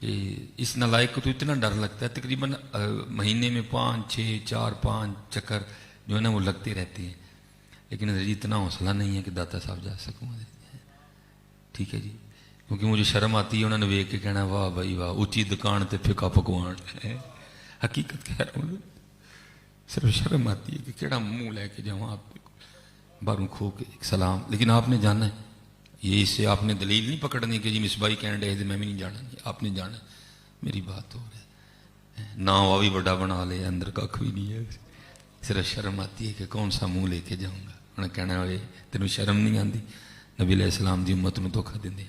اس نالائق کو تو اتنا ڈر لگتا ہے، تقریباً مہینے میں 5 6 4 5 چکر جو ہے نا وہ لگتے رہتے ہیں، لیکن حضرت جی اتنا حوصلہ نہیں ہے کہ داتا صاحب جا سکوں ٹھیک ہے جی، کیونکہ مجھے شرم آتی ہے انہوں نے ویک کے کہنا واہ بھائی واہ اچھی دکان تے پھکا پکوان ہے، حقیقت کہہ رہا ہوں صرف شرم آتی ہے کہ کیڑا منہ لے کے جاؤں آپ باروں کھو کے ایک سلام، لیکن آپ نے جانا ہے، یہ اس سے آپ نے دلیل نہیں پکڑنی کہ جی مصباحی کہنے ڈے میں بھی نہیں جانا، نہیں آپ نے جانا، میری بات ہو رہی ہے نہ وہ بھی بڑا بنا لے اندر کھ بھی نہیں ہے، صرف شرم آتی ہے کہ کون سا منہ لے کے جاؤں گا، انہیں کہنا ہوئے تینوں شرم نہیں آتی نبی علیہ السلام دی امت میں دھوکھا دیں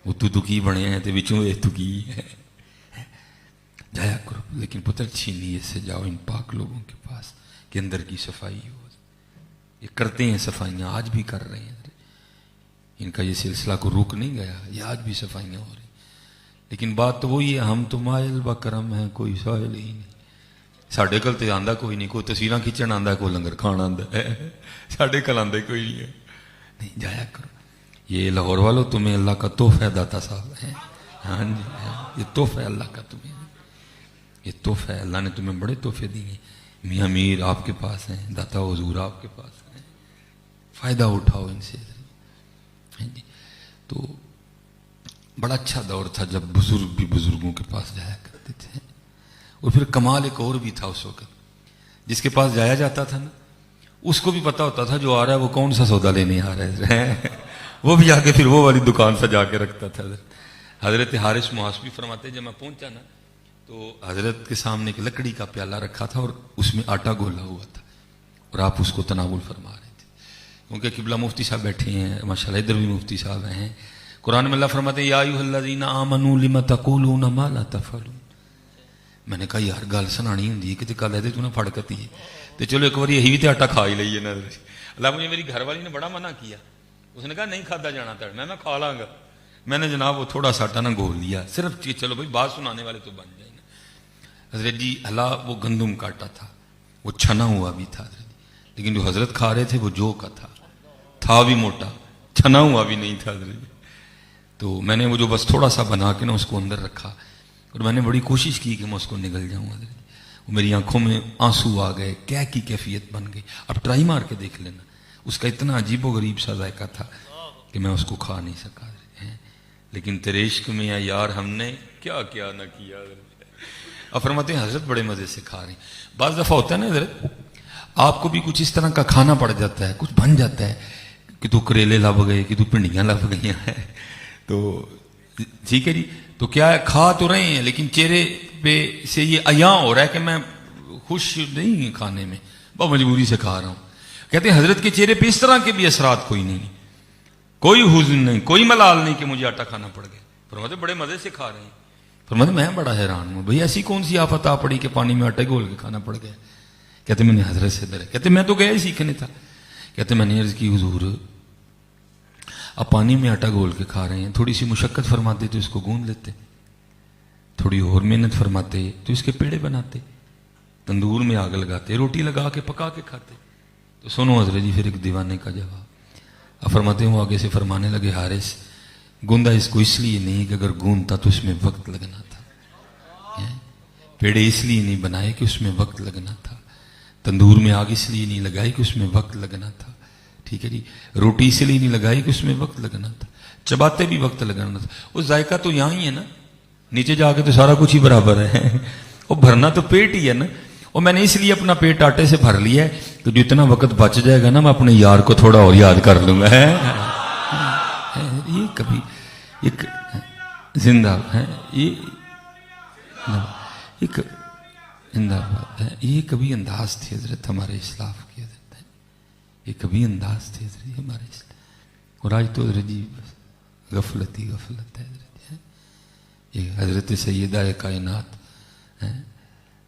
وہ تو دکھی بنے ہیں تو بچوں یہ دکھی ہے جایا کرو، لیکن پتر اچھی نیت سے جاؤ ان پاک لوگوں کے پاس کہ اندر کی صفائی ہو، یہ کرتے ہیں صفائیاں آج بھی کر رہے ہیں، ان کا یہ سلسلہ کو رک نہیں گیا، یہ آج بھی صفائیاں ہو رہی، لیکن بات تو وہی ہے ہم تو مائل بکرم ہیں کوئی سائل ہی نہیں، ساڈے کل تے آندا کوئی نہیں، کوئی تصویراں کھینچن آندا کوئی لنگر کھان آندا ہے، ساڈے کل آندا کوئی نہیں ہے، نہیں جایا کرو، یہ لاہور والوں تمہیں اللہ کا تحفہ ہے داتا صاحب ہے، ہاں جی یہ تحفہ ہے اللہ کا تمہیں، یہ تحفہ ہے اللہ نے تمہیں بڑے تحفے دیے، میاں میر آپ کے پاس ہیں، داتا حضور آپ کے پاس ہیں، فائدہ اٹھاؤ ان سے، تو بڑا اچھا دور تھا جب بزرگ بھی بزرگوں کے پاس جایا کرتے تھے، اور پھر کمال ایک اور بھی تھا اس وقت، جس کے پاس جایا جاتا تھا نا اس کو بھی پتا ہوتا تھا جو آ رہا ہے وہ کون سا سودا لینے آ رہا ہے وہ بھی آ کے پھر وہ والی دکان سجا کے رکھتا تھا۔ حضرت حارث محاسبی فرماتے جب میں پہنچا نا تو حضرت کے سامنے ایک لکڑی کا پیالہ رکھا تھا اور اس میں آٹا گھولا ہوا تھا، اور آپ اس کو تناول فرما رہے تھے، کیونکہ قبلہ مفتی صاحب بیٹھے ہیں ماشاءاللہ، ادھر بھی مفتی صاحب ہیں، قرآن میں اللہ فرماتے ہیں یا ایھا الذین آمنوا لم تقولون ما لا تفعلون، میں نے کہا یار گل سنانی ہوندی ہے کہ کل ہے تو نہ پھڑ کتی ہے تو چلو ایک بار یہی بھی تو آٹا کھا ہی لئیے نا، اللہ مجھے میری گھر والی نے بڑا منع کیا، اس نے کہا نہیں کھادا جانا تھا، میں کھا لاں گا، میں نے جناب وہ تھوڑا سا آٹا نہ گھول لیا، صرف چلو بھائی بات سنانے والے تو بن جائیں نا۔ حضرت جی اللہ وہ گندم کا آٹا تھا، وہ چھنا ہوا بھی تھا حضرت، لیکن جو حضرت کھا رہے تھے وہ جو کا تھا بھی موٹا، چھنا ہوا بھی نہیں تھا حضرت، تو میں نے وہ جو بس تھوڑا سا بنا کے نا اس کو اندر رکھا، اور میں نے بڑی کوشش کی کہ میں اس کو نگل جاؤں حضرت، میری آنکھوں میں آنسو آ گئے، کیا کی کیفیت بن گئی، اب ٹرائی مار کے دیکھ لینا، اس کا اتنا عجیب و غریب سا ذائقہ تھا کہ میں اس کو کھا نہیں سکا، لیکن تیرے عشق میں یا یار ہم نے کیا کیا نہ کیا۔ اب فرماتے ہیں حضرت بڑے مزے سے کھا رہے ہیں، بعض دفعہ ہوتا ہے نا حضرت آپ کو بھی کچھ اس طرح کا کھانا پڑ جاتا ہے، کچھ بن جاتا ہے کہ تو کریلے لب گئے کہ تو پنڈیاں لب گئی ہیں، تو ٹھیک ہے جی، تو کیا ہے کھا تو رہے ہیں لیکن چہرے پہ سے یہ عیاں ہو رہا ہے کہ میں خوش نہیں کھانے میں، بہت مجبوری سے کھا رہا ہوں۔ کہتے ہیں حضرت کے چہرے پہ اس طرح کے بھی اثرات کوئی نہیں، کوئی حزن نہیں، کوئی ملال نہیں کہ مجھے آٹا کھانا پڑ گیا، فرماتے بڑے مزے سے کھا رہے ہیں، فرماتے میں بڑا حیران ہوں بھئی ایسی کون سی آفت آ پڑی کہ پانی میں آٹا گھول کے کھانا پڑ گیا۔ کہتے میں نے حضرت سے ڈرا، کہتے میں تو گیا ہی سیکھنے تھا، کہتے میں نے عرض کی حضور اب پانی میں آٹا گھول کے کھا رہے ہیں، تھوڑی سی مشقت فرماتے تو اس کو گوندھ لیتے، تھوڑی اور محنت فرماتے تو اس کے پیڑے بناتے، تندور میں آگ لگاتے، روٹی لگا کے پکا کے کھاتے۔ تو سنو حضرت جی پھر ایک دیوانے کا جواب، اب فرماتے ہیں وہ آگے سے فرمانے لگے حارث گوندا اس کو اس لیے نہیں کہ اگر گوندتا تو اس میں وقت لگنا تھا، پیڑے اس لیے نہیں بنائے کہ اس میں وقت لگنا تھا، تندور میں آگ اس لیے نہیں لگائی کہ اس میں وقت لگنا تھا، ٹھیک ہے جی، روٹی اس لیے نہیں لگائی کہ اس میں وقت لگنا تھا، چباتے بھی وقت لگانا تھا، وہ ذائقہ تو یہاں ہی ہے نا، نیچے جا کے تو سارا کچھ ہی برابر ہے، وہ بھرنا تو پیٹ ہی ہے نا، اور میں نے اس لیے اپنا پیٹ آٹے سے بھر لیا ہے کہ جو اتنا وقت بچ جائے گا نا میں اپنے یار کو تھوڑا اور یاد کر لوں گا، یہ کبھی ایک زندہ ہے، یہ ایک زندہ ہے، یہ کبھی انداز تھی حضرت ہمارے اسلاف کی، حضرت یہ کبھی انداز تھی حضرت ہمارے اسلاف، اور آج تو حضرت جی غفلت ہی غفلت ہے حضرت، یہ حضرت سیدہ کائنات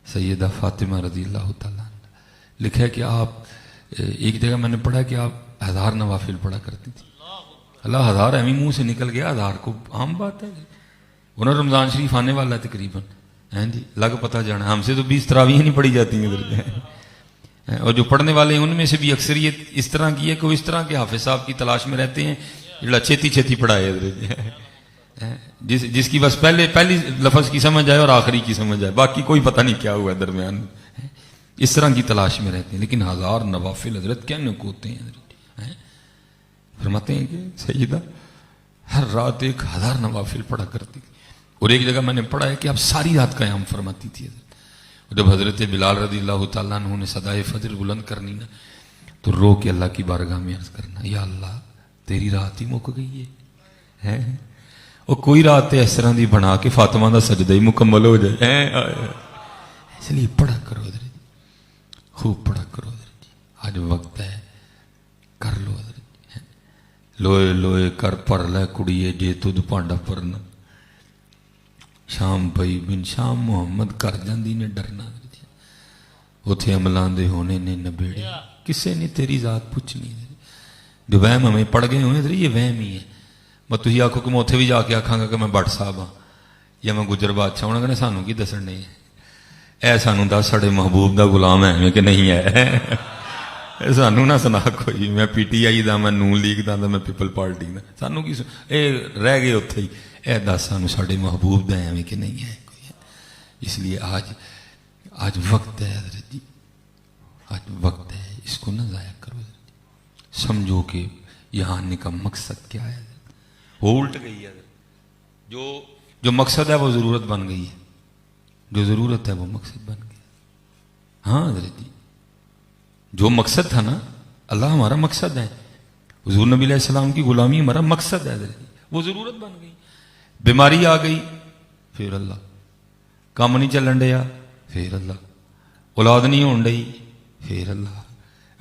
سیدہ فاطمہ رضی اللہ تعالیٰ لکھا ہے کہ آپ ایک جگہ میں نے پڑھا کہ آپ 1000 نوافل پڑھا کرتی تھی، اللہ 1000 ایمی منہ سے نکل گیا، 1000 کو عام بات ہے، انہوں رمضان شریف آنے والا ہے تقریباً، جی لگ پتہ جانا، ہم سے تو 20 تراویحیں نہیں پڑھی جاتی ہیں، اور جو پڑھنے والے ہیں ان میں سے بھی اکثریت اس طرح کی ہے کہ وہ اس طرح کے حافظ صاحب کی تلاش میں رہتے ہیں جڑا چھیتی چھیتی پڑھائے جس کی بس پہلی لفظ کی سمجھ آئے اور آخری کی سمجھ آئے، باقی کوئی پتہ نہیں کیا ہوا درمیان میں، اس طرح کی تلاش میں رہتے ہیں. لیکن 1000 نوافل حضرت کیا نکوتے ہیں حضرت. فرماتے ہیں کہ سیدہ ہر رات 1000 نوافل پڑھا کرتی تھی. اور ایک جگہ میں نے پڑھا ہے کہ آپ ساری رات قیام فرماتی تھی حضرت. جب حضرت بلال رضی اللہ تعالیٰ عنہ نے صدائے فجر بلند کرنی نا، تو رو کے اللہ کی بارگاہ میں عرض کرنا، یا اللہ تیری رات ہی مک گئی ہے. اور کوئی رات اس طرح دی بنا کے فاطمہ دا سجدہ ہی مکمل ہو جائے. اس لیے پڑھا کرو حضرت جی، خوب پڑھا کرو حضرت جی. آج وقت ہے، کر لو حضرت جی. لوئے لوئے کر پر لے کڑیے جے تد پانڈا پرنا، شام پئی بن شام محمد کر جاندی نے ڈرنا. اتھے عملان دے ہونے نے نبیڑے، کسے نے تیری ذات پوچھنی. جو وہم ہمیں پڑ گئے ہوئے یہ وہم ہی ہے. میں تھی آخو کہ میں اتنے بھی جا کے آکھاں گا کہ میں بٹ صاحب ہاں یا میں گجر بادشاہ ہونا کہ سانو کی دسن نہیں ہے. اے سانو دس ساڑے محبوب دا غلام ہے کہ نہیں ہے. سانو نہ سنا کوئی میں پی ٹی آئی دا، میں نون لیگ دا، میں پیپل پارٹی دا. سانو کی اے رہ گئے اتنے ہی. اے دس سانو ساڑے محبوب دا ہے کہ نہیں ہے کوئی. اس لیے آج وقت ہے حضرت جی، آج وقت ہے، اس کو نہ ضائع کرو حضرت جی. سمجھو کہ یہاں آنے کا مقصد کیا ہے. وہ الٹ گئی ہے. جو مقصد ہے وہ ضرورت بن گئی ہے، جو ضرورت ہے وہ مقصد بن گیا. ہاں حضرت جی، جو مقصد تھا نا، اللہ ہمارا مقصد ہے. حضور نبی علیہ السلام کی غلامی ہمارا مقصد ہے حضرت جی. وہ ضرورت بن گئی. بیماری آ گئی پھر اللہ، کام نہیں چلن ڈیا پھر اللہ، اولاد نہیں ہون ڈئی پھر اللہ.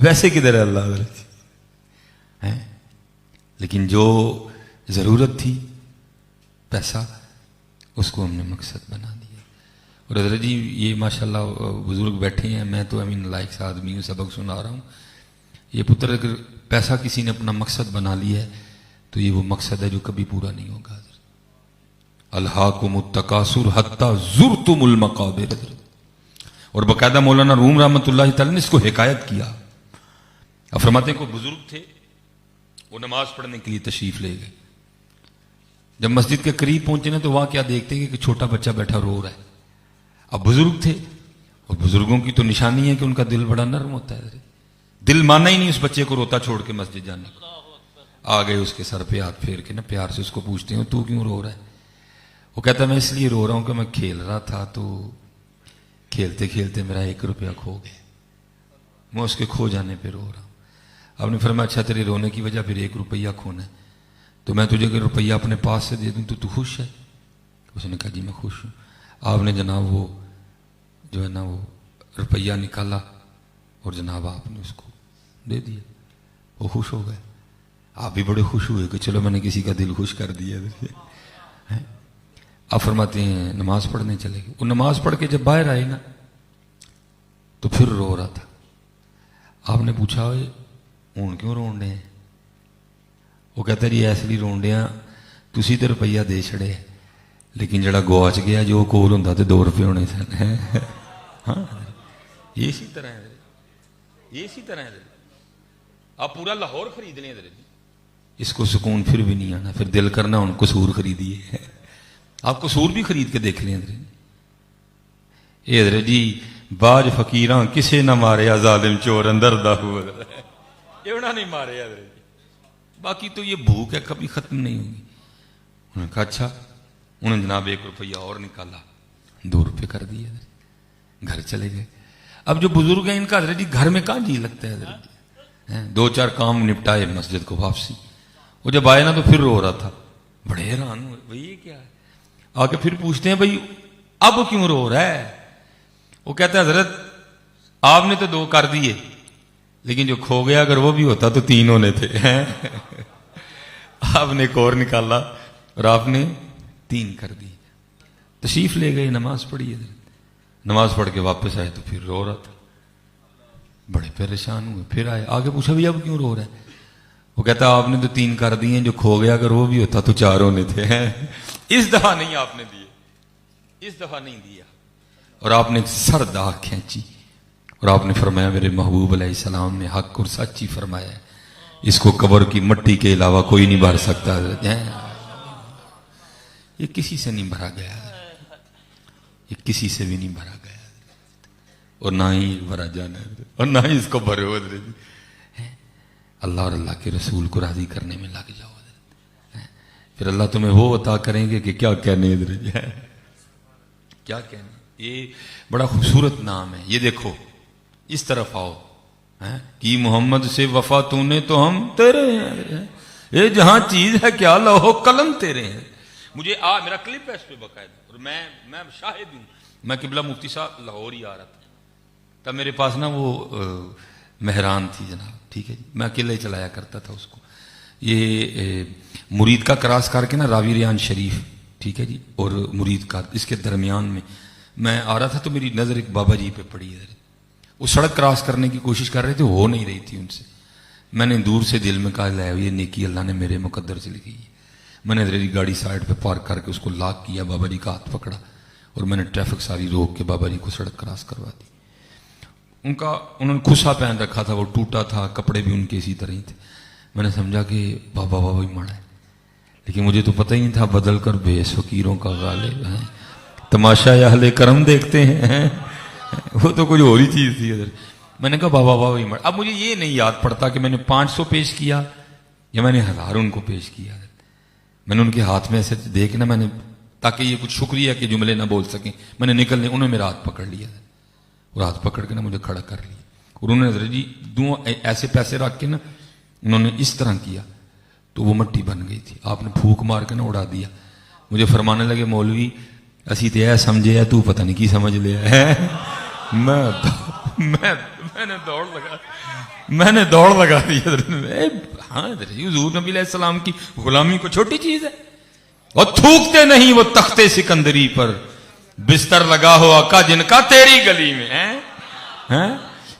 ویسے کدھر ہے اللہ حضرت جی. لیکن جو ضرورت تھی پیسہ، اس کو ہم نے مقصد بنا دیا. اور حضرت جی یہ ماشاءاللہ بزرگ بیٹھے ہیں، میں تو امین لائق سا آدمی ہوں، سبق سنا رہا ہوں. یہ پتر اگر پیسہ کسی نے اپنا مقصد بنا لیا ہے تو یہ وہ مقصد ہے جو کبھی پورا نہیں ہوگا حضرت. الہاکم التکاثر حتی زرتم المقابر. اور باقاعدہ مولانا روم رحمۃ اللہ تعالی نے اس کو حکایت کیا. اب فرماتے ہیں کوئی بزرگ تھے، وہ نماز پڑھنے کے لیے تشریف لے گئے. جب مسجد کے قریب پہنچے نا تو وہاں کیا دیکھتے ہیں کہ چھوٹا بچہ بیٹھا رو رہا ہے. اب بزرگ تھے، اور بزرگوں کی تو نشانی ہے کہ ان کا دل بڑا نرم ہوتا ہے. دل مانا ہی نہیں اس بچے کو روتا چھوڑ کے مسجد جانے کو. آ گئے اس کے سر پہ ہاتھ پھیر کے نا پیار سے اس کو پوچھتے ہیں تو کیوں رو رہا ہے. وہ کہتا ہے میں اس لیے رو رہا ہوں کہ میں کھیل رہا تھا تو کھیلتے کھیلتے میرا 1 روپیہ کھو گیا، میں اس کے کھو جانے پہ رو رہا ہوں. آپ نے فرمایا اچھا تیرے رونے کی وجہ پھر 1 روپیہ کھونا ہے، تو میں تجھے اگر روپیہ اپنے پاس سے دے دوں تو خوش ہے؟ اس نے کہا جی میں خوش ہوں. آپ نے جناب وہ جو ہے نا وہ روپیہ نکالا اور جناب آپ نے اس کو دے دیا. وہ خوش ہو گئے. آپ بھی بڑے خوش ہوئے کہ چلو میں نے کسی کا دل خوش کر دیا. آپ فرماتے ہیں نماز پڑھنے چلے گئے. وہ نماز پڑھ کے جب باہر آئے نا تو پھر رو رہا تھا. آپ نے پوچھا ہوں کیوں رون ڈے ہیں؟ وہ کہتا جی اس لیے رون ڈیا تسی تو روپیہ دے چھڑے لیکن جڑا گواچ گیا جو کول ہوں تو 2 روپے ہونے سن. ہاں یہ اسی طرح ہے، یہ اسی طرح ہے. آپ پورا لاہور خرید لیں حضرت، اس کو سکون پھر بھی نہیں آنا. پھر دل کرنا ہوں قصور خریدیے. آپ قصور بھی خرید کے دیکھ لیں حضرت. اے حضرت جی باج فقیراں کسے نہ ماریا ظالم چور اندر دا ہوا یہ انہوں نے مارے حضرت جی. باقی تو یہ بھوک ہے کبھی ختم نہیں ہوگی. انہوں نے کہا اچھا. انہوں نے جناب 1 روپیہ اور نکالا، 2 روپے کر دیے حضرت. گھر چلے گئے. اب جو بزرگ ہیں ان کا حضرت جی گھر میں کہاں جی لگتا ہے حضرت جی. 2-4 کام نپٹائے مسجد کو واپسی. وہ جب آئے نا تو پھر رو رہا تھا. بڑے حیران ہوئے بھائی یہ کیا ہے. آ کے پھر پوچھتے ہیں بھائی اب کیوں رو رہا ہے. وہ کہتا ہے حضرت آپ نے تو 2 کر دیے لیکن جو کھو گیا اگر وہ بھی ہوتا تو 3 ہونے تھے. آپ نے 1 اور نکالا اور آپ نے 3 کر دی. تشریف لے گئے، نماز پڑھی حضرت. نماز پڑھ کے واپس آئے تو پھر رو رہا تھا. بڑے پریشان ہوئے. پھر آئے آگے پوچھا بھی اب کیوں رو رہا ہے. وہ کہتا آپ نے تو 3 کر دیے، جو کھو گیا اگر وہ بھی ہوتا تو 4 ہونے تھے. اس دفعہ نہیں آپ نے دیے، اس دفعہ نہیں دیا. اور آپ نے سر داغ کھینچی اور آپ نے فرمایا میرے محبوب علیہ السلام نے حق اور سچ ہی فرمایا ہے، اس کو قبر کی مٹی کے علاوہ کوئی نہیں بھر سکتا. یہ کسی سے نہیں بھرا گیا، یہ کسی سے بھی نہیں بھرا گیا، اور نہ ہی بھرا جانا ہے، اور نہ ہی اس کو بھرے ہو حضرت۔ اللہ اور اللہ کے رسول کو راضی کرنے میں لگ جاؤ حضرت، پھر اللہ تمہیں وہ عطا کریں گے کہ کیا کہنے حضرت، کیا کہنے۔ یہ بڑا خوبصورت نام ہے، یہ دیکھو اس طرف آؤ کہ محمد سے وفا تو نے تو ہم تیرے ہیں، یہ جہاں چیز ہے کیا لوح قلم تیرے ہیں۔ مجھے میرا کلپ ہے اس پہ باقاعدہ، اور میں شاہد ہوں، میں قبلہ مفتی صاحب لاہور ہی آ رہا تھا، تب میرے پاس نا وہ مہران تھی جناب، ٹھیک ہے جی، میں اکیلے چلایا کرتا تھا اس کو، یہ مرید کا کراس کر کے نا راوی ریان شریف، ٹھیک ہے جی، اور مرید کا اس کے درمیان میں آ رہا تھا تو میری نظر ایک بابا جی پہ پڑی ہے، وہ سڑک کراس کرنے کی کوشش کر رہے تھے، ہو نہیں رہی تھی ان سے، میں نے دور سے دل میں کہا لے یہ نیکی اللہ نے میرے مقدر سے لکھی ہے، میں نے حضرت گاڑی سائڈ پہ پارک کر کے اس کو لاک کیا، بابا جی کا ہاتھ پکڑا اور میں نے ٹریفک ساری روک کے بابا جی کو سڑک کراس کروا دی۔ انہوں نے کھسا پہن رکھا تھا، وہ ٹوٹا تھا، کپڑے بھی ان کے اسی طرح ہی تھے، میں نے سمجھا کہ بابا ہی مڑا ہے، لیکن مجھے تو پتہ ہی نہیں تھا بدل کر بھیس فقیروں کا غالب ہے، تماشا اہل کرم دیکھتے ہیں، وہ تو کچھ اور ہی چیز تھی ادھر۔ میں نے کہا بابا ہی مڑا۔ اب مجھے یہ نہیں یاد پڑتا کہ میں نے 500 پیش کیا یا میں نے 1000 ان کو پیش کیا، میں نے ان کے ہاتھ میں ایسے دیکھنا، میں نے تاکہ یہ کچھ شکریہ کے جملے نہ بول سکیں، میں نے نکلنے، انہوں نے میرا ہاتھ پکڑ لیا اور ہاتھ پکڑ کے نا مجھے کھڑا کر لیا، اور انہوں نے حضرت جی ایسے پیسے رکھ کے نا انہوں نے اس طرح کیا تو وہ مٹی بن گئی تھی، آپ نے پھونک مار کے نا اڑا دیا۔ مجھے فرمانے لگے مولوی اسی تے سمجھے ہے تو پتہ نہیں کی سمجھ لیا ہے۔ میں نے دوڑ لگا دی حضرت، ہاں حضرت حضور نبی علیہ السلام کی غلامی کو چھوٹی چیز ہے، اور تھوکتے نہیں وہ تختے سکندری پر، بستر لگا ہو آقا جن کا تیری گلی میں ہے،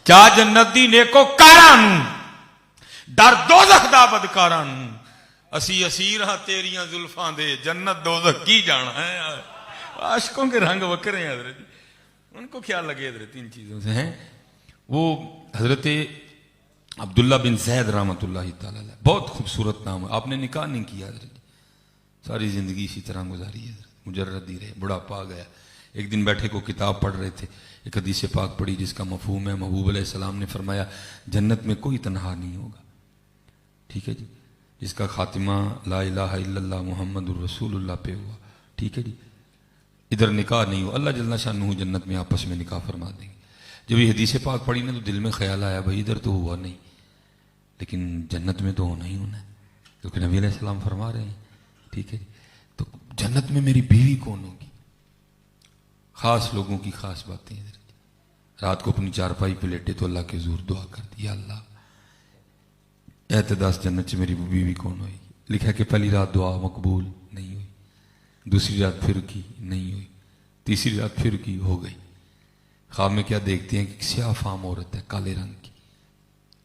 کیا جنت دی نیکو کارانوں ڈر دوزخ دا بدکارانوں، اسی اسیر ہاں تیریاں زلفاں دے، جنت دوزخ کی جانا ہے۔ عاشقوں کے رنگ وکرے ہیں حضرت، ان کو کیا لگے حضرت ان چیزوں سے ہیں۔ وہ حضرت عبداللہ بن زید رحمۃ اللہ تعالی علیہ، بہت خوبصورت نام ہے، آپ نے نکاح نہیں کیا حضرت، ساری زندگی اسی طرح گزاری ہے حضرت، مجرد ہی رہے، بڑھاپا آ گیا۔ ایک دن بیٹھے کو کتاب پڑھ رہے تھے، ایک حدیث پاک پڑھی جس کا مفہوم ہے، محبوب علیہ السلام نے فرمایا جنت میں کوئی تنہا نہیں ہوگا، ٹھیک ہے جی، جس کا خاتمہ لا الہ الا اللہ محمد الرسول اللہ پہ ہوا، ٹھیک ہے جی، ادھر نکاح نہیں ہو، اللہ جل شانہ جنت میں آپس میں نکاح فرما دیں گے۔ جب یہ حدیث پاک پڑھی نا تو دل میں خیال آیا بھائی ادھر تو ہوا نہیں، لیکن جنت میں تو ہونا ہی ہونا ہے، کیونکہ نبی علیہ السلام فرما رہے ہیں، ٹھیک ہے جی، تو جنت میں میری بیوی کون ہوگی؟ خاص لوگوں کی خاص باتیں ہیں۔ رات کو اپنی چارپائی پہ لیٹے تو اللہ کے حضور دعا کر دیا، اللہ اعتداس جنت سے میری بیوی کون ہوئی؟ لکھا کہ پہلی رات دعا مقبول نہیں ہوئی، دوسری رات پھر کی نہیں ہوئی، تیسری رات پھر کی ہو گئی۔ خواب میں کیا دیکھتے ہیں کہ سیاہ فام عورت ہے کالے رنگ کی،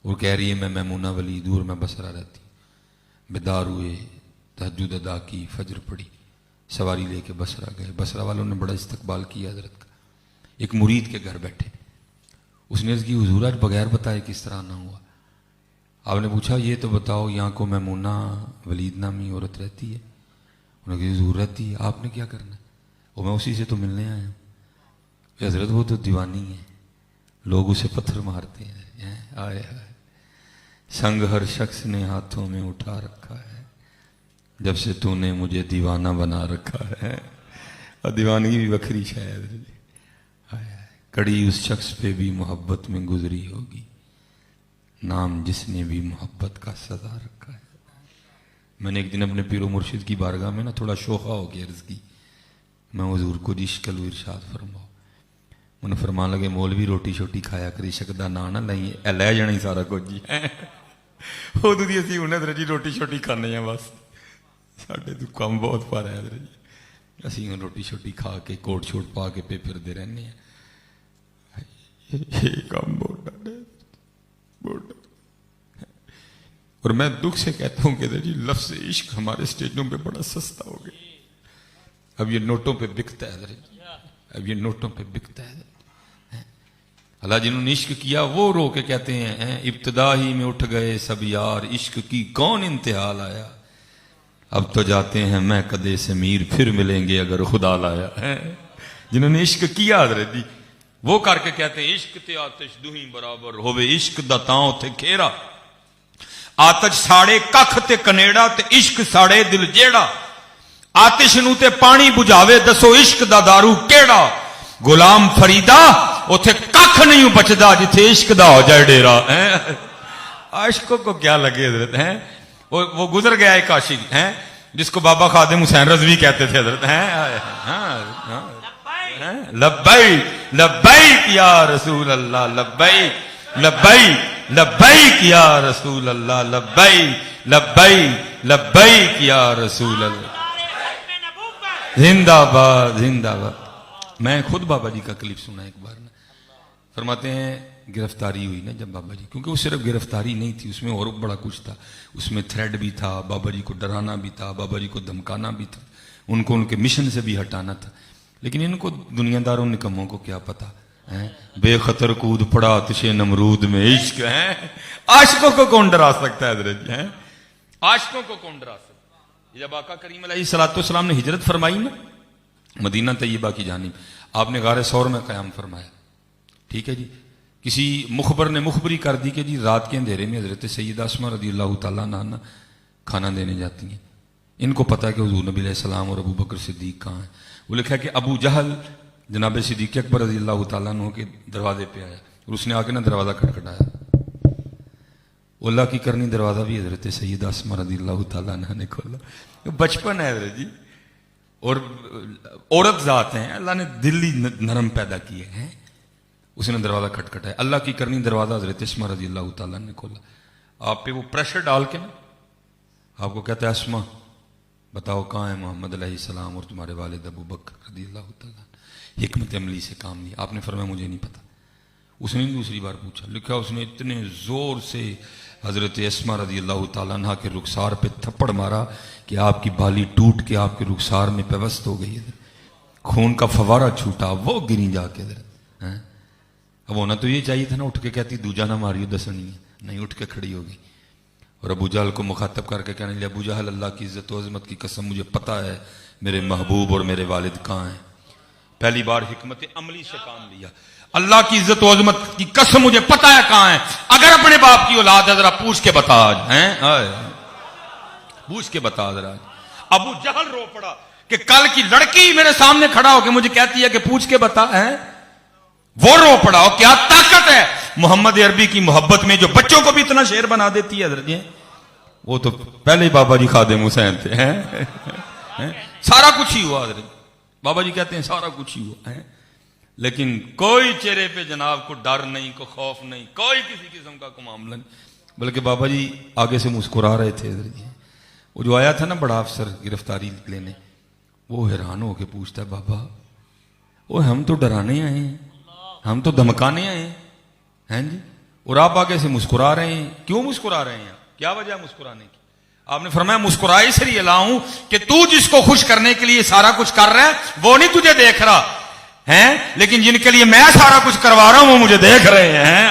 وہ کہہ رہی ہے میں میمونہ ولی دور میں بسرا رہتی ہوں۔ بیدار ہوئے، تہجد ادا کی، فجر پڑھی، سواری لے کے بسرا گئے، بسرا والوں نے بڑا استقبال کیا حضرت کا۔ ایک مرید کے گھر بیٹھے، اس نے عرض کی حضور آج بغیر بتائے کس طرح نہ ہوا؟ آپ نے پوچھا یہ تو بتاؤ یہاں کو میمونہ ولید نامی عورت رہتی ہے؟ انہوں نے کہا حضور رہتی ہے، آپ نے کیا کرنا ہے؟ وہ میں اسی سے تو ملنے آیا ہوں۔ حضرت وہ تو دیوانی ہے، لوگ اسے پتھر مارتے ہیں، آئے آئے سنگ ہر شخص نے ہاتھوں میں اٹھا رکھا ہے، جب سے تو نے مجھے دیوانہ بنا رکھا ہے۔ اور دیوانگی بھی وکری شاید، کڑی اس شخص پہ بھی محبت میں گزری ہوگی، نام جس نے بھی محبت کا سزا رکھا ہے۔ میں نے ایک دن اپنے پیر و مرشد کی بارگاہ میں نا تھوڑا شوخہ ہو کے عرض کی، میں حضور کو عشق لو ارشاد فرماؤ۔ انہیں فرمان لگے مولوی روٹی شوٹی کھایا کری شکدہ نہ لائیں لے جانا ہی سارا کچھ جی، وہ تو اسی انہیں حضرت جی روٹی شوٹی کھانے ہیں، بس ساڈے تو کم بہت پا رہا ہے حضرت جی، اسی روٹی شوٹی کھا کے کوٹ چھوٹ پا کے پہ پھرتے رہنے ہیں، یہ کام بہت اور میں دکھ سے کہتا ہوں کہ جی لفظ عشق ہمارے اسٹیجوں پہ بڑا سستا ہو گیا، اب یہ نوٹوں پہ بکتا ہے حضرت، اب یہ نوٹوں پہ بکتا ہے۔ اللہ جنہوں نے عشق کیا وہ رو کے کہتے ہیں ابتدا ہی میں اٹھ گئے سب یار، عشق کی کون انتہا لایا؟ اب تو جاتے ہیں میں کدے سے میر، پھر ملیں گے اگر خدا لایا ہے. جنہوں نے عشق کیا حضرت جی وہ کر کے کہتے ہیں عشق تے آتش دوہیں برابر ہوے، عشق دا تاں تے کھیرا، آتش ساڑے ککھ تے کنیڑا تے عشق ساڑے دل جیڑا، آتش نو تے پانی بجھاوے دسو عشق دا دارو کیڑا، غلام فریدا اوتھے ککھ نہیں بچدا جتھے عشق دا ہو جائے ڈیرا. عاشقوں کو کیا لگے حضرت ہیں. وہ گزر گیا ایک عاشق ہیں جس کو بابا خادم حسین رضوی کہتے تھے حضرت ہیں. لبیک لبیک یا رسول اللہ، لبیک لبیک لبیک یا رسول اللہ، لبیک لبیک لبیک یا رسول اللہ. زندہ باد زندہ باد. میں خود بابا جی کا کلپ سنا ایک بار نا، فرماتے ہیں گرفتاری ہوئی نا جب بابا جی، کیونکہ وہ صرف گرفتاری نہیں تھی، اس میں اور بڑا کچھ تھا، اس میں تھریڈ بھی تھا، بابا جی کو ڈرانا بھی تھا، بابا جی کو دھمکانا بھی تھا، ان کو ان کے مشن سے بھی ہٹانا تھا. لیکن ان کو دنیا داروں نکموں کو کیا پتا ہے، بے خطر کود پڑا آتش نمرود میں عشق ہے. عاشقوں کو کون ڈرا سکتا ہے حضرت ہے، عاشقوں کو کون ڈرا سکتا ہے. جب آقا کریم علیہ الصلوۃ والسلام نے ہجرت فرمائی نا مدینہ طیبہ کی جانب، آپ نے غار ثور میں قیام فرمایا. ٹھیک ہے جی. کسی مخبر نے مخبری کر دی کہ جی رات کے اندھیرے میں حضرت سیدہ اسماء رضی اللہ تعالیٰ عنہ کھانا دینے جاتی ہیں. ان کو پتا ہے کہ حضور نبی علیہ السلام اور ابو بکر صدیق کہاں ہیں. وہ لکھا ہے کہ ابو جہل جناب صدیق اکبر رضی اللہ تعالیٰ عنہ کے دروازے پہ آیا اور اس نے آ کے نا دروازہ کھٹکھٹایا. اللہ کی کرنی دروازہ بھی حضرت سیدہ اسماء رضی اللہ تعالیٰ عنہ نے کھولا. بچپن ہے حضرت جی، اور عورت ذات ہیں، اللہ نے دل ہی نرم پیدا کیے ہیں. اس نے دروازہ کھٹکھٹایا، اللہ کی کرنی دروازہ حضرت اسماء رضی اللہ تعالیٰ نے کھولا. آپ پہ وہ پریشر ڈال کے نا آپ کو کہتا ہے اسماء بتاؤ کہاں ہے محمد علیہ السلام اور تمہارے والد ابو بکر رضی اللہ تعالیٰ. حکمت عملی سے کام لیا. آپ نے فرمایا مجھے نہیں پتا. اس نے دوسری بار پوچھا، لکھا اس نے اتنے زور سے حضرت اسماء رضی اللہ تعالیٰ عنہ کے رخسار پہ تھپڑ مارا کہ آپ کی بالی ٹوٹ کے آپ کے رخسار میں پیوست ہو گئی، خون کا فوارہ چھوٹا، وہ گری جا کے. اب ہونا تو یہ چاہیے تھا نا اٹھ کے کہتی دوجا نہ ماریو دسنی ہے، نہیں اٹھ کے کھڑی ہوگی اور ابو جہل کو مخاطب کر کے کہنے لیا ابو جہل اللہ کی عزت و عظمت کی قسم مجھے پتا ہے میرے محبوب اور میرے والد کہاں ہیں. پہلی بار حکمت عملی سے کام لیا. اللہ کی عزت و عظمت کی قسم مجھے پتا ہے کہاں ہے. اگر اپنے باپ کی اولاد ہے ذرا پوچھ کے بتا آج ہیں، پوچھ کے بتا ذرا. ابو جہل رو پڑا کہ کل کی لڑکی میرے سامنے کھڑا ہو کے مجھے کہتی ہے کہ پوچھ کے بتا ہے. وہ رو پڑا. اور کیا طاقت ہے محمد عربی کی محبت میں جو بچوں کو بھی اتنا شیر بنا دیتی ہے حضرت جی. وہ تو پہلے ہی بابا جی خادم حسین تھے. سارا کچھ ہی ہوا حضرت. بابا جی کہتے ہیں سارا کچھ ہی ہوا ہے، لیکن کوئی چہرے پہ جناب کو ڈر نہیں، کو خوف نہیں، کوئی کسی قسم کا کوئی معاملہ نہیں، بلکہ بابا جی آگے سے مسکرا رہے تھے حضرت جی. وہ جو آیا تھا نا بڑا افسر گرفتاری لینے، وہ حیران ہو کے پوچھتا ہے بابا وہ ہم تو ڈرانے آئے ہیں، ہم تو دھمکانے آئے ہیں جی، اور آپ آگے سے مسکرا رہے ہیں. کیوں مسکرا رہے ہیں؟ کیا وجہ مسکرانے کی؟ آپ نے فرمایا مسکرا اس لیے لاؤں کہ تو جس کو خوش کرنے کے لیے سارا کچھ کر رہا ہے وہ نہیں تجھے دیکھ رہا ہے، لیکن جن کے لیے میں سارا کچھ کروا رہا ہوں وہ مجھے دیکھ رہے ہیں.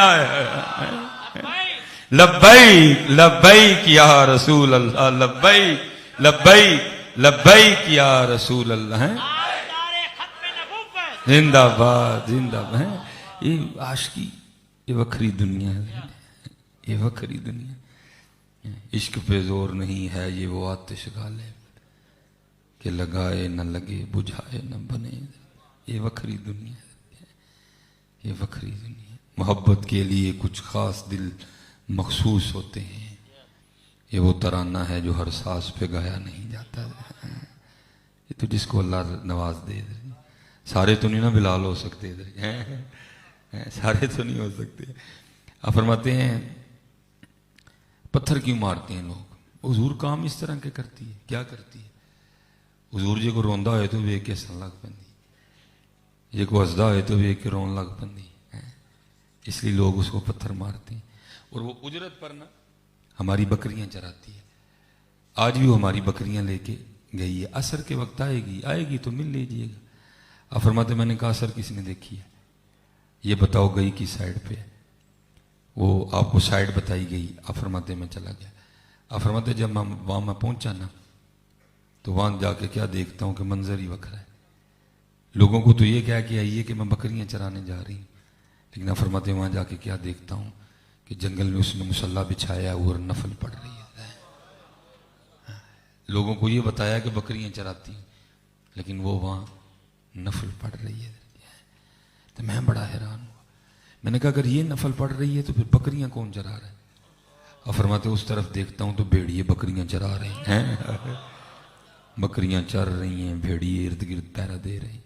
لبیک لبیک یا رسول اللہ، لبیک لبیک لبیک یا رسول اللہ. زندہ باد زندہ باد. یہ عاشقی یہ وکھری دنیا ہے، یہ وکھری دنیا. عشق پہ زور نہیں ہے یہ وہ آتش غالب کہ لگائے نہ لگے بجھائے نہ بنے. یہ وکھری دنیا ہے، یہ وکھری دنیا. محبت کے لیے کچھ خاص دل مخصوص ہوتے ہیں. یہ وہ ترانہ ہے جو ہر ساز پہ گایا نہیں جاتا. یہ تو جس کو اللہ نواز دے. سارے تو نہیں نا بلال ہو سکتے، سارے تو نہیں ہو سکتے. آپ فرماتے ہیں پتھر کیوں مارتے ہیں لوگ؟ حضور کام اس طرح کے کرتی ہے. کیا کرتی ہے؟ حضور جی کو روندا ہوئے تو ویک کے ہسن لگ پندی، جی کو ہسدا ہوئے تو ویک کے رون لگ پندی. اس لیے لوگ اس کو پتھر مارتے ہیں. اور وہ اجرت پر نا ہماری بکریاں چراتی ہے. آج بھی وہ ہماری بکریاں لے کے گئی ہے. عصر کے وقت آئے گی تو مل لیجیے گا. آپ فرماتے میں نے کہا عصر کس نے دیکھی ہے؟ یہ بتاؤ گئی کی سائڈ پہ؟ وہ آپ کو سائڈ بتائی گئی. آپ فرماتے میں چلا گیا. آپ فرماتے جب وہاں میں پہنچا نا تو وہاں جا کے کیا دیکھتا ہوں کہ منظر ہی وکھرا ہے. لوگوں کو تو یہ کہہ کے آئیے کہ میں بکریاں چرانے جا رہی ہوں، لیکن آپ فرماتے ہیں وہاں جا کے کیا دیکھتا ہوں کہ جنگل میں اس نے مصلی بچھایا اور نفل پڑھ رہی ہے. لوگوں کو یہ بتایا کہ بکریاں چراتی ہیں، لیکن وہ وہاں نفل پڑھ رہی ہے. تو میں بڑا حیران ہوا. میں نے کہا اگر یہ نفل پڑھ رہی ہے تو پھر بکریاں کون چرا رہے ہیں؟ اور فرماتے اس طرف دیکھتا ہوں تو بھیڑیے بکریاں چرا رہے ہیں. بکریاں چر رہی ہیں، بھیڑیے ارد گرد پہرا دے رہے ہیں.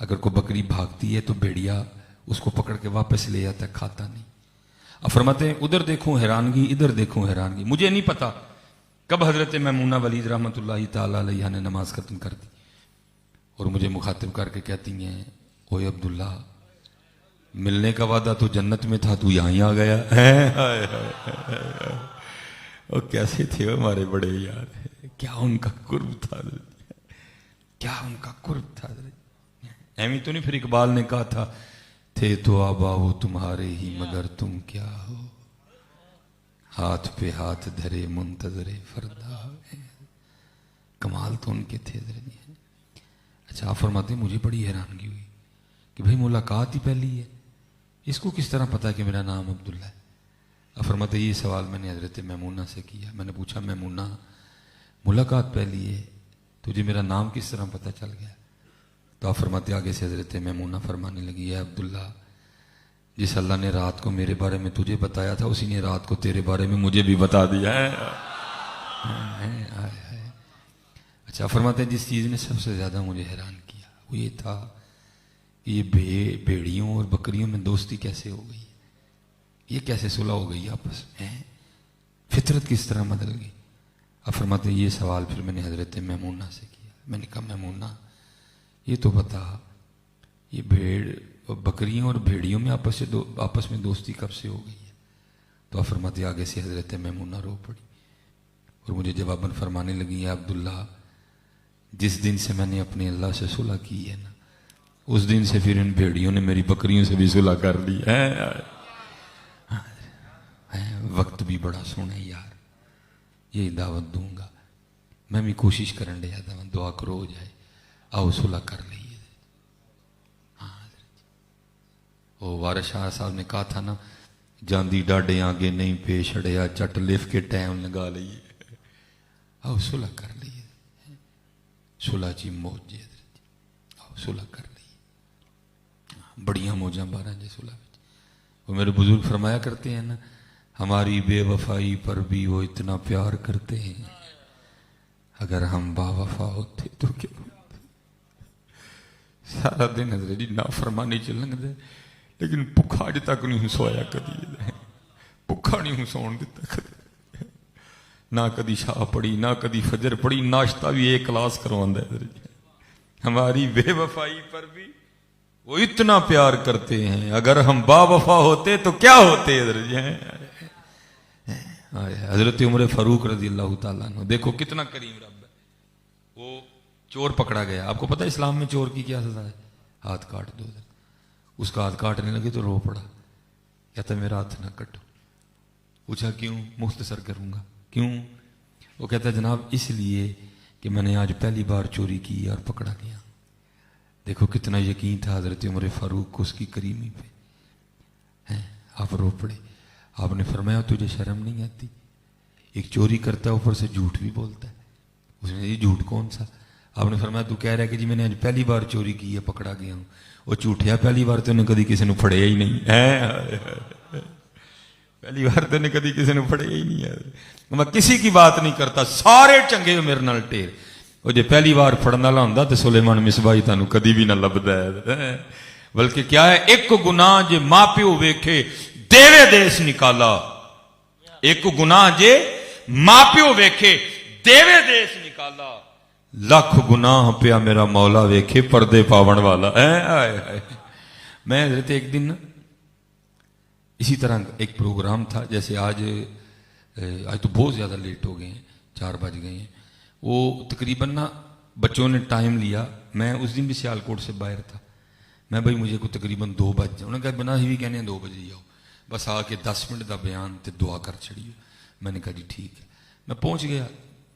اگر کوئی بکری بھاگتی ہے تو بھیڑیا اس کو پکڑ کے واپس لے آتا ہے، کھاتا نہیں. اب فرماتے ہیں ادھر دیکھوں حیرانگی، ادھر دیکھوں حیرانگی. مجھے نہیں پتا کب حضرت میمونہ ولید رحمۃ اللہ تعالی علیہ نے نماز ختم کر دی اور مجھے مخاطب کر کے کہتی ہیں اوے عبداللہ، ملنے کا وعدہ تو جنت میں تھا، تو یہاں ہی آ گیا. اور کیسے تھے ہمارے بڑے یار، کیا ان کا قرب تھا، کیا ان کا قرب تھا. ایویں تو نہیں پھر اقبال نے کہا تھا تھے تو آبا وہ تمہارے ہی مگر تم کیا ہو، ہاتھ پہ ہاتھ دھرے منتظر فردا. کمال تو ان کے تھے. اچھا آپ فرماتے ہیں مجھے بڑی حیرانگی ہوئی کہ بھئی ملاقات ہی پہلی ہے، اس کو کس طرح پتا کہ میرا نام عبداللہ ہے؟ آپ فرماتے ہیں یہ سوال میں نے حضرت میمونہ سے کیا. میں نے پوچھا میمونہ ملاقات پہلی ہے، تجھے میرا نام کس طرح پتا چل گیا؟ تو آپ فرماتے آگے سے حضرت میمونہ فرمانے لگی ہے عبداللہ، جس اللہ نے رات کو میرے بارے میں تجھے بتایا تھا اسی نے رات کو تیرے بارے میں مجھے بھی بتا دیا ہے. اچھا فرماتے ہیں جس چیز نے سب سے زیادہ مجھے حیران کیا وہ یہ تھا کہ یہ بھیڑیوں اور بکریوں میں دوستی کیسے ہو گئی، یہ کیسے صلح ہو گئی آپس میں، فطرت کس طرح بدل گئی. اب فرماتے ہیں یہ سوال پھر میں نے حضرت میمونہ سے کیا. میں نے کہا میمونہ یہ تو بتا یہ بھیڑ بکریوں اور بھیڑیوں میں آپس میں دوستی کب سے ہو گئی ہے؟ تو آپ فرماتے آگے سے حضرت میمونہ رو پڑی اور مجھے جواباً فرمانے لگی ہے عبداللہ، جس دن سے میں نے اپنے اللہ سے صلح کی ہے نا اس دن سے پھر ان بھیڑیوں نے میری بکریوں سے بھی صلح کر لی ہے. وقت بھی بڑا سونا یار، یہی دعوت دوں گا. میں بھی کوشش کرن دیا تھا، دعا کرو ہو جائے، آؤ صلح کر لئیے. وہ وارث شاہ صاحب نے کہا تھا نا جاندی ڈاڈے آگے نہیں پیش اڑیا، چٹ لف کے ٹائم لگا لئیے، آؤ صلح کر لئیے. صلح چی موج جی آؤ صلح کر لئیے. بڑیاں موجاں بارہ جی صلح. وہ میرے بزرگ فرمایا کرتے ہیں نا ہماری بے وفائی پر بھی وہ اتنا پیار کرتے ہیں، اگر ہم با وفا ہوتے تو کیا ہوتے. سارا دن حضرت جی نافرمانی چلنگ دے لیکن بھکھا اج تک نہیں سویا کدی، بھکھا نہیں سون دیتا کدی، نہ کدی شاہ پڑھی نہ کدی فجر پڑھی، ناشتہ بھی ایک کلاس کرواندہ ہے. ہماری بے وفائی پر بھی وہ اتنا پیار کرتے ہیں، اگر ہم با وفا ہوتے تو کیا ہوتے. حضرت عمر فاروق رضی اللہ تعالیٰ عنہ دیکھو کتنا کریم رب ہے. وہ چور پکڑا گیا، آپ کو پتہ اسلام میں چور کی کیا سزا ہے؟ ہاتھ کاٹ دو. اس کا ہاتھ کاٹنے لگے تو رو پڑا، کہتا میرا ہاتھ نہ کٹو. پوچھا کیوں؟ مختصر کروں گا کیوں. وہ کہتا جناب اس لیے کہ میں نے آج پہلی بار چوری کی اور پکڑا گیا. دیکھو کتنا یقین تھا حضرت عمر فاروق کو اس کی کریمی پہ. آپ رو پڑے. آپ نے فرمایا تجھے شرم نہیں آتی؟ ایک چوری کرتا ہے اوپر سے جھوٹ بھی بولتا ہے. اس نے یہ جھوٹ کون سا؟ آپ نے فرمایا تو کہہ رہا ہے کہ جی میں نے آج پہلی بار چوری کی ہے پکڑا گیا ہوں. وہ جھوٹیا پہلی بار تو انہیں کدی کسی نے پھڑیا ہی نہیں ہے. پہلی بار تو انہیں کدی کسی نے پھڑیا ہی نہیں ہے. میں کسی کی بات نہیں کرتا، سارے چنگے میرے نال ٹیر. وہ جی پہلی بار پھڑن والا ہوندا تے سلیمان مصباحی تانوں کدی بھی نہ لبدا ہے. بلکہ کیا ہے ایک گناہ جے ماں پیو ویکھے دیوے دیس نکالا. ایک گناہ جے ماں پیو ویکھے دیوے دیس نکالا، لکھ گناہ پیا میرا مولا ویکھے پردے پاون والا. میں حضرت ایک دن اسی طرح ایک پروگرام تھا، جیسے آج تو بہت زیادہ لیٹ ہو گئے ہیں، 4 بج گئے ہیں. وہ تقریباً نا بچوں نے ٹائم لیا. میں اس دن بھی سیالکوٹ سے باہر تھا. میں بھائی مجھے کو تقریباً 2 بج جائے. انہوں نے کہا بنا ہی بھی کہنے ہیں 2 بجے جاؤ، بس آ کے 10 منٹ کا بیان تے دعا کر چھڑیے. میں نے کہا جی ٹھیک ہے. میں پہنچ گیا.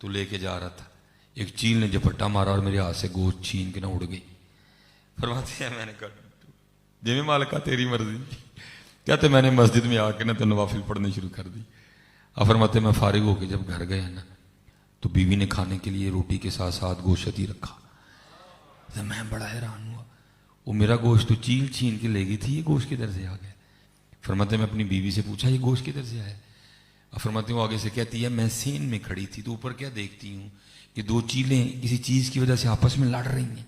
تو لے کے جا رہا تھا، ایک چیل نے جھپٹا مارا اور میرے ہاتھ سے گوشت چھین کے نہ اڑ گئی. فرماتے ہیں میں نے کہا جی میں مالکا تیری مرضی. کہتے میں نے مسجد میں آ کے نا تو نوافل پڑھنے شروع کر دی. اب فرماتے میں فارغ ہو کے جب گھر گیا نا تو بیوی نے کھانے کے لیے روٹی کے ساتھ ساتھ گوشت ہی رکھا. میں بڑا حیران ہوا، وہ میرا گوشت تو چیل چھین کے لے گئی تھی، یہ گوشت کدھر سے آ گیا؟ فرماتے میں اپنی بیوی سے پوچھا یہ گوشت کدھر سے آیا؟ اب فرماتے وہ آگے سے کہتی ہے میں سین میں کھڑی تھی تو اوپر کیا دیکھتی ہوں کہ دو چیلیں کسی چیز کی وجہ سے آپس میں لڑ رہی ہیں،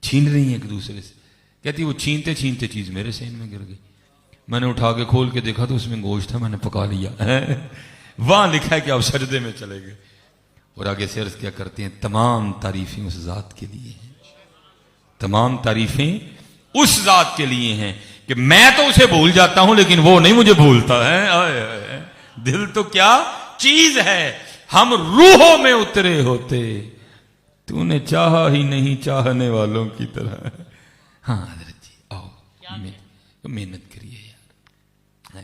چھین رہی ہیں ایک دوسرے سے. کہتی وہ چھینتے چھینتے چیز میرے سین میں گر گئی. میں نے اٹھا کے کھول کے دیکھا تو اس میں گوشت تھا، میں نے پکا لیا. وہاں لکھا ہے کہ آپ سجدے میں چلے گئے. اور آگے سے عرض کیا کرتے ہیں تمام تعریفیں اس ذات کے لیے ہیں، تمام تعریفیں اس ذات کے لیے ہیں کہ میں تو اسے بھول جاتا ہوں لیکن وہ نہیں مجھے بھولتا ہے. دل تو کیا چیز ہے، ہم روحوں میں اترے ہوتے، تو نے چاہا ہی نہیں چاہنے والوں کی طرح. ہاں حضرت جی آؤ محنت کریے یار،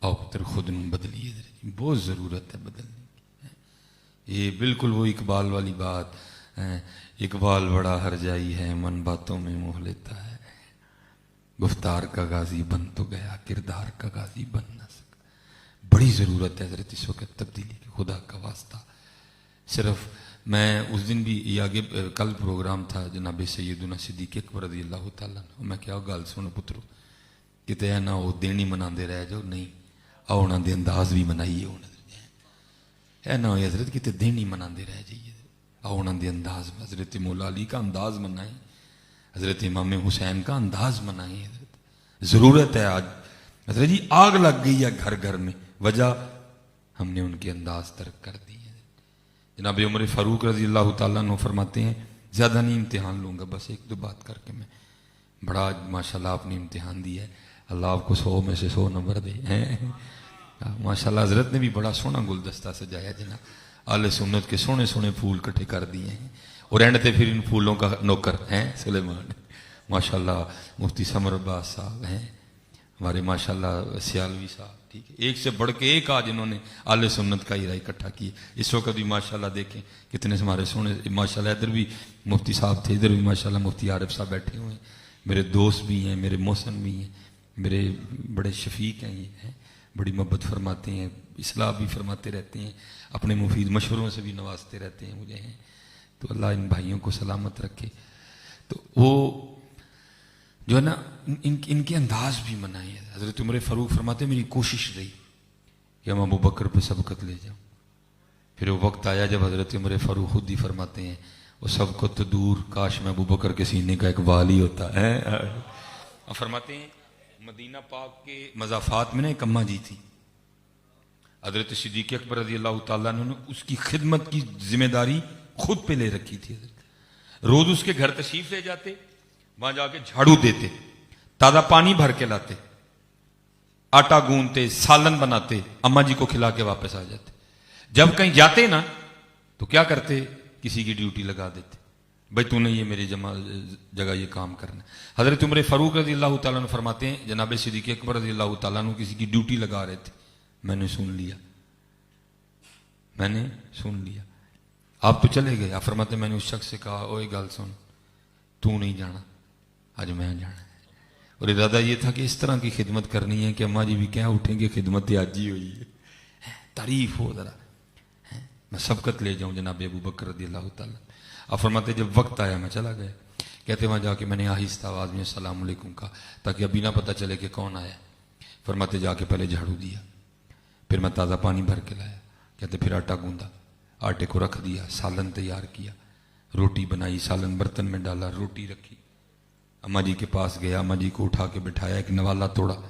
آؤ پتر خود نو بدلیے حضرت جی، بہت ضرورت ہے بدلنے کی. یہ بالکل وہ اقبال والی بات، اقبال بڑا ہر جائی ہے من باتوں میں موہ لیتا ہے، گفتار کا غازی بن تو گیا کردار کا غازی بن نہ سکا. بڑی ضرورت ہے حضرت اس وقت تبدیلی کی، خدا کا واسطہ. صرف میں اس دن بھی یہ آگے کل پروگرام تھا جناب سیدنا صدیق اکبر رضی اللہ تعالیٰ عنہ. میں کیا گل سنو پترو کتے نہ وہ دین ہی مناندے رہ جاؤ، نہیں آؤ انہاں دے انداز بھی منائیے. اے نہ ہوئے حضرت کتے دین ہی مناندے رہ جائیے، آؤ انہاں دے انداز میں حضرت مولا علی کا انداز منائیں، حضرت امام حسین کا انداز منائیں. حضرت ضرورت ہے آج حضرت جی، آگ لگ گئی ہے گھر گھر میں، وجہ ہم نے ان کے انداز ترک کر دی ہے. جناب عمر فاروق رضی اللہ تعالیٰ عنہ فرماتے ہیں زیادہ نہیں امتحان لوں گا، بس ایک دو بات کر کے میں بڑا ماشاءاللہ آپ نے امتحان دیا ہے، اللہ آپ کو 100 میں سے 100 نمبر دے. ماشاءاللہ حضرت نے بھی بڑا سونا گلدستہ سجایا جناب، اہل سنت کے سونے سونے پھول کٹھے کر دیے ہیں، اور اینڈ تے پھر ان پھولوں کا نوکر ہیں سلیمان ماشاءاللہ مفتی سمر عباس صاحب ہیں ہمارے، ماشاءاللہ سیالوی صاحب، ٹھیک ہے، ایک سے بڑھ کے ایک آج انہوں نے اہل سنت کا ہیرا اکٹھا کیے. اس وقت بھی ماشاءاللہ دیکھیں کتنے ہمارے سونے، ماشاءاللہ ادھر بھی مفتی صاحب تھے، ادھر بھی ماشاءاللہ مفتی عارف صاحب بیٹھے ہوئے ہیں، میرے دوست بھی ہیں، میرے محسن بھی ہیں، میرے بڑے شفیق ہیں، یہ ہیں بڑی محبت فرماتے ہیں، اصلاح بھی فرماتے رہتے ہیں، اپنے مفید مشوروں سے بھی نوازتے رہتے ہیں مجھے ہیں. تو اللہ ان بھائیوں کو سلامت رکھے. تو وہ جو ہے نا ان کے انداز بھی منائے. حضرت عمر فاروق فرماتے میری کوشش رہی کہ ہم ابو بکر پہ سبقت لے جاؤں. پھر وہ وقت آیا جب حضرت عمر فاروق خود ہی فرماتے ہیں وہ سبقت تو دور، کاش میں ابو بکر کے سینے کا ایک والی ہوتا ہے. اور فرماتے ہیں مدینہ پاک کے مضافات میں نا ایک اماں جی تھی، حضرت صدیق اکبر رضی اللہ تعالیٰ عنہ نے اس کی خدمت کی ذمہ داری خود پہ لے رکھی تھی. حضرت روز اس کے گھر تشریف لے جاتے، وہاں جا کے جھاڑو دیتے، تازہ پانی بھر کے لاتے، آٹا گوندتے، سالن بناتے، اماں جی کو کھلا کے واپس آ جاتے. جب کہیں جاتے نا تو کیا کرتے، کسی کی ڈیوٹی لگا دیتے، بھائی تو نے یہ میری جگہ یہ کام کرنا. حضرت عمر فاروق رضی اللہ تعالیٰ عنہ فرماتے ہیں جناب صدیق اکبر رضی اللہ تعالیٰ عنہ کسی کی ڈیوٹی لگا رہے تھے، میں نے سن لیا، آپ تو چلے گئے. آپ فرماتے میں نے اس شخص سے کہا اوے گل سن، تو نہیں جانا، آج میں جانا ہے. اور ارادہ یہ تھا کہ اس طرح کی خدمت کرنی ہے کہ اماں جی بھی کیا اٹھیں گے خدمت آج ہی ہوئی ہے، تعریف ہو ذرا، میں سبقت لے جاؤں جناب ابو بکر رضی اللہ تعالیٰ. آپ فرماتے جب وقت آیا میں چلا گیا. کہتے وہاں جا کے میں نے آہستہ آواز میں السلام علیکم کہا تاکہ ابھی نہ پتہ چلے کہ کون آیا. فرماتے جا کے پہلے جھاڑو دیا، پھر میں تازہ پانی بھر کے لایا. کہتے پھر آٹا گوندا، آٹے کو رکھ دیا، سالن تیار کیا، روٹی بنائی، سالن برتن میں ڈالا، روٹی رکھی. اماں جی کے پاس گیا، اماں جی کو اٹھا کے بٹھایا، ایک نوالا توڑا،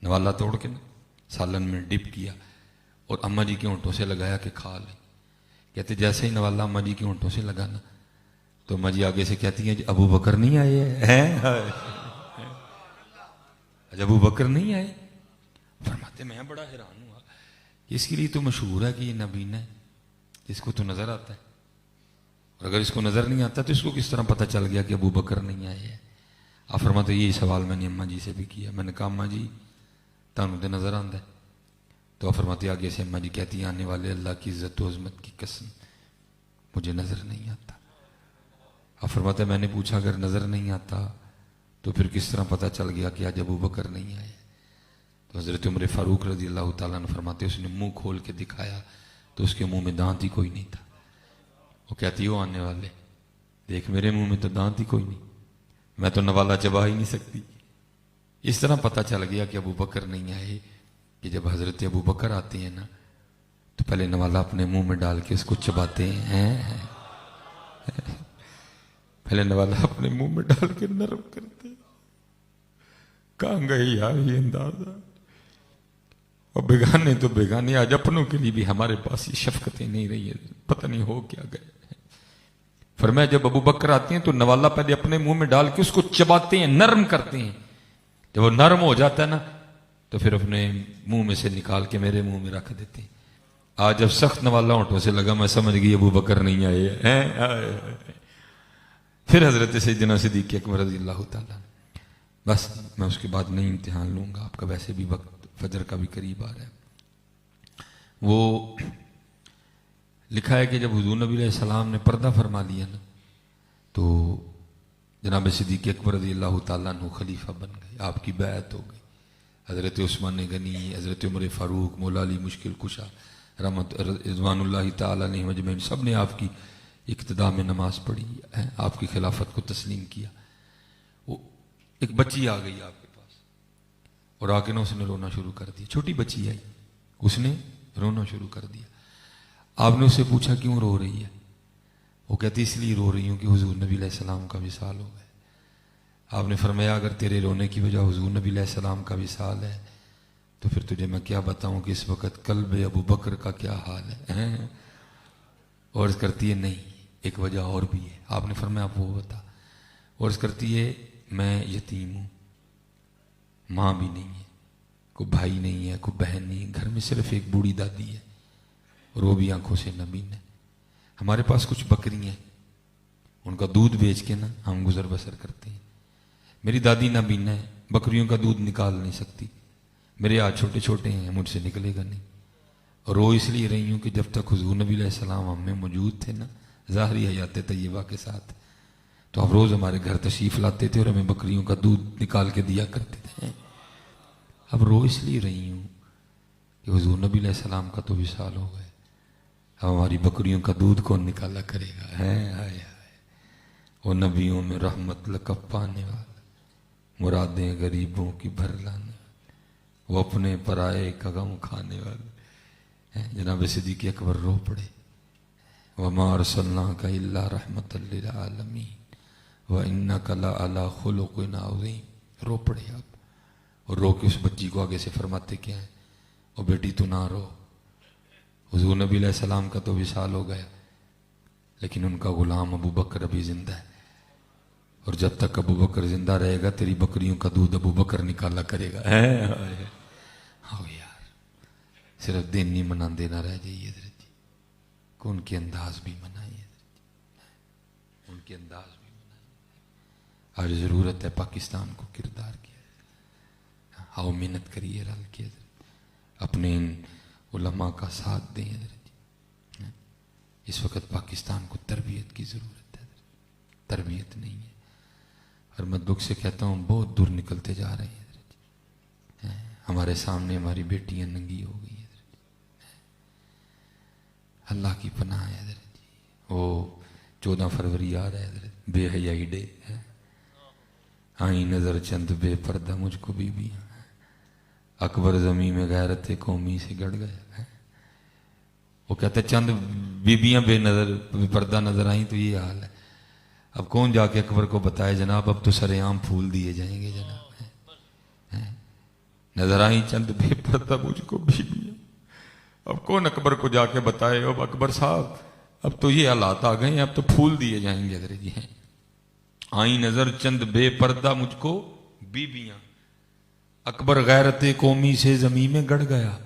نوالا توڑ کے سالن میں ڈپ کیا اور اماں جی کے ہونٹوں سے لگایا کہ کھا لیں. کہتے جیسے ہی نوالا اماں جی کے ہونٹوں سے لگانا تو اماں جی آگے سے کہتی ہیں ابو بکر نہیں آئے ہیں، ابو بکر نہیں آئے. فرماتے میں بڑا حیران ہوا، اس کے لیے تو مشہور ہے کہ یہ نبینا ہے، اس کو تو نظر آتا ہے، اور اگر اس کو نظر نہیں آتا تو اس کو کس طرح پتہ چل گیا کہ ابو بکر نہیں آئے ہیں. آپ فرماتے یہی سوال میں نے اماں جی سے بھی کیا. میں نے کہا اماں جی تانوں تے نظر آندا ہے، تو فرماتے آگے سے اما جی کہتی ہیں آنے والے اللہ کی عزت و عظمت کی قسم مجھے نظر نہیں آتا. اب فرماتا ہے میں نے پوچھا اگر نظر نہیں آتا تو پھر کس طرح پتہ چل گیا کہ آج ابو بکر نہیں آئے؟ تو حضرت عمر فاروق رضی اللہ تعالیٰ نے فرماتے اس نے منہ کھول کے دکھایا تو اس کے منہ میں دانت ہی کوئی نہیں تھا. وہ کہتی ہو آنے والے دیکھ میرے منہ میں تو دانت ہی کوئی نہیں, میں تو نوالا چبا ہی نہیں سکتی. اس طرح پتہ چل گیا کہ ابو بکر نہیں آئے کہ جب حضرت ابو بکر آتے ہیں نا تو پہلے نوالا اپنے منہ میں ڈال کے اس کو چباتے ہیں, پہلے نوالا اپنے منہ میں ڈال کے نرم کرتے. کہاں گئے یار یہ انداز؟ اور بیگانے تو بیگانے, آج اپنوں کے لیے بھی ہمارے پاس یہ شفقتیں نہیں رہی ہیں, پتہ نہیں ہو کیا گئے. فرمایا جب ابو بکر آتے ہیں تو نوالا پہلے اپنے منہ میں ڈال کے اس کو چباتے ہیں, نرم کرتے ہیں. جب وہ نرم ہو جاتا ہے نا تو پھر اپنے منہ میں سے نکال کے میرے منہ میں رکھ دیتے ہیں. آج جب سخت نوالا ہونٹوں سے لگا میں سمجھ گئی ابو بکر نہیں آئے ہیں. پھر حضرت سیدنا صدیق اکبر رضی اللہ تعالیٰ. بس میں اس کے بعد نہیں امتحان لوں گا, آپ کا ویسے بھی وقت فجر کا بھی قریب آ رہا ہے. وہ لکھا ہے کہ جب حضور نبی علیہ السلام نے پردہ فرما لیا نا تو جناب صدیق اکبر رضی اللہ تعالیٰ عنہ خلیفہ بن گئے, آپ کی بیعت ہو گئی. حضرت عثمان غنی, حضرت عمر فاروق, مولا علی مشکل کشا رحمت رضوان اللہ تعالیٰ علیہ مجمعین سب نے آپ کی اقتداء میں نماز پڑھی ہے, آپ کی خلافت کو تسلیم کیا. وہ ایک بچی آ گئی آپ کے پاس اور آ کے نا اس نے رونا شروع کر دیا. چھوٹی بچی آئی, اس نے رونا شروع کر دیا. آپ نے اس سے پوچھا کیوں رو رہی ہے؟ وہ کہتی اس لیے رو رہی ہوں کہ حضور نبی علیہ السلام کا وصال ہو گیا. آپ نے فرمایا اگر تیرے رونے کی وجہ حضور نبی علیہ السلام کا وصال ہے تو پھر تجھے میں کیا بتاؤں کہ اس وقت قلب ابو بکر کا کیا حال ہے. اور اس کرتی ہے نہیں ایک وجہ اور بھی ہے. آپ نے فرمایا آپ وہ بتا. اور اس کرتی ہے میں یتیم ہوں, ماں بھی نہیں ہے, کوئی بھائی نہیں ہے, کوئی بہن نہیں, گھر میں صرف ایک بوڑھی دادی ہے اور وہ بھی آنکھوں سے نبین ہے. ہمارے پاس کچھ بکری ہیں, ان کا دودھ بیچ کے نا ہم گزر بسر کرتے ہیں. میری دادی نبین ہے, بکریوں کا دودھ نکال نہیں سکتی, میرے ہاتھ چھوٹے چھوٹے ہیں, مجھ سے نکلے گا نہیں. اور رو اس لیے رہی ہوں کہ جب تک حضور نبی علیہ السلام ہم میں موجود تھے نا ظاہری حیات طیبہ کے ساتھ, تو آپ روز ہمارے گھر تشریف لاتے تھے اور ہمیں بکریوں کا دودھ نکال کے دیا کرتے تھے. اب رو اس لیے رہی ہوں کہ حضور نبی علیہ السلام کا تو وصال ہو گئے, اب ہماری بکریوں کا دودھ کون نکالا کرے گا. ہے وہ نبیوں میں رحمت لقب پانے والا, مرادیں غریبوں کی بھر لانے, وہ اپنے پرائے کا غم کھانے والے. جناب صدیق اکبر رو پڑے, وَمَا أَرْسَلْنَاكَ إِلَّا رَحْمَةً لِلْعَالَمِينَ وَإِنَّكَ لَعَلَىٰ خُلُقٍ عَظِيمٍ. رو پڑے آپ, اور رو کے اس بچی کو آگے سے فرماتے کیا ہیں, اور بیٹی تو نہ رو, حضور نبی علیہ السلام کا تو وصال ہو گیا لیکن ان کا غلام ابو بکر ابھی زندہ ہے, اور جب تک ابو بکر زندہ رہے گا تیری بکریوں کا دودھ ابو بکر نکالا کرے گا. ہاں یار صرف دن نہیں منا دینا رہ جائیے حضرت جی, کہ ان کے انداز بھی منائیے, ان کے انداز بھی منائیے. آج ضرورت ہے پاکستان کو کردار کی, آؤ محنت کریے رل کے, اپنے ان علماء کا ساتھ دیں حضرت جی. اس وقت پاکستان کو تربیت کی ضرورت ہے, تربیت نہیں ہے. اور میں دکھ سے کہتا ہوں بہت دور نکلتے جا رہے ہیں حضرت جی. ہمارے سامنے ہماری بیٹیاں ننگی ہو گئی حضرت جی. اللہ کی پناہ ہے حضرت جی. وہ 14 فروری آ رہا ہے حضرت, بے حیائی ڈے ہے. آئی نظر چند بے پردہ مجھ کو بیویاں, اکبر زمین میں غیرت قومی سے گڑ گیا ہے. وہ کہتے چند بیویاں بے نظر بے پردہ نظر آئیں تو یہ حال ہے. اب کون جا کے اکبر کو بتائے جناب اب تو سر عام پھول دیے جائیں گے جناب. نظر آئیں چند بے پردہ مجھ کو بیویاں, اب کون اکبر کو جا کے بتائے اب اکبر صاحب اب تو یہ حالات آ گئے ہیں, اب تو پھول دیے جائیں گے حضرت جی. آئیں نظر چند بے پردہ مجھ کو بیویاں, اکبر غیرت قومی سے زمین میں گڑ گیا.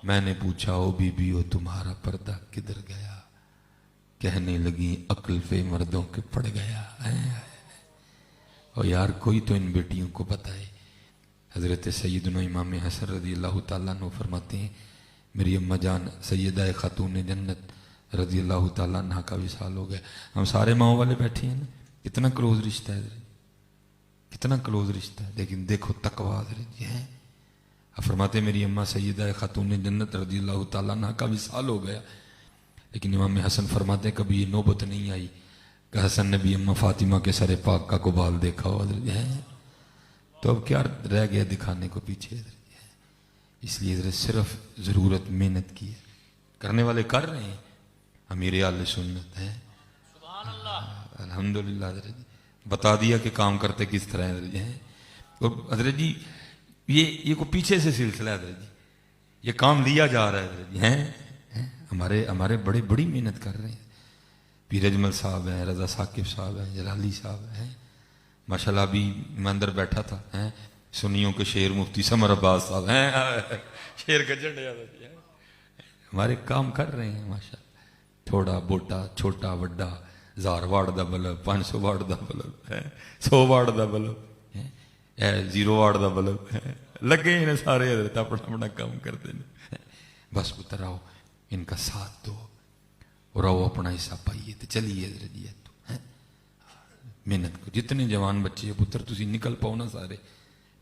میں نے پوچھا او بی ہو تمہارا پردہ کدھر گیا, کہنے لگی عقل پہ مردوں کے پڑ گیا. اور یار کوئی تو ان بیٹیوں کو بتائے حضرت سیدنا امام حسن رضی اللہ تعالیٰ عنہ فرماتے ہیں میری اماں جان سیدہ خاتون جنت رضی اللہ تعالیٰ عنہ کا وصال ہو گیا. ہم سارے ماؤں والے بیٹھے ہیں نا, کتنا کلوز رشتہ ہے, کتنا کلوز رشتہ ہے, لیکن دیکھو تقویٰ حضرت جی ہے. فرماتے ہیں میری اماں سیدہ خاتون جنت رضی اللہ تعالیٰ عنہ کا وصال ہو گیا, لیکن امام حسن فرماتے ہیں کبھی یہ نوبت نہیں آئی کہ حسن نے بھی اماں فاطمہ کے سر پاک کا قبال دیکھا ہو حضرت ہے. تو اب کیا رہ گیا دکھانے کو پیچھے حضرت ہے. اس لیے حضرت صرف ضرورت محنت کی ہے, کرنے والے کر رہے ہیں, امیر اہل سنت ہے سبحان اللہ. الحمدللہ. حضرت جی بتا دیا کہ کام کرتے کس طرح ہے حضرت ہے. اور حضرت جی یہ کو پیچھے سے سلسلہ ہے حضرت جی, یہ کام لیا جا رہا ہے حضرت جی ہیں. ہمارے بڑے بڑی محنت کر رہے ہیں. پیر اجمل صاحب ہیں, رضا ثاقب صاحب ہیں, جلالی صاحب ہیں, ماشاءاللہ. ابھی میں اندر بیٹھا تھا, ہیں سنیوں کے شیر مفتی سمر عباس صاحب ہیں, شیر گجن ہمارے کام کر رہے ہیں ماشاءاللہ. تھوڑا بوٹا چھوٹا وڈا 1000 what the bulb 500 what the bulb 100 what the bulb 0 what the bulb لگے ہیں سارے حضرت اپنا اپنا کام کرتے ہیں. بس پتر آؤ ان کا ساتھ دو اور آؤ اپنا حصہ پائیے تو چلیے حضرت جی. تو محنت کو جتنے جوان بچے ہیں پتر تسی نکل پاؤ نا سارے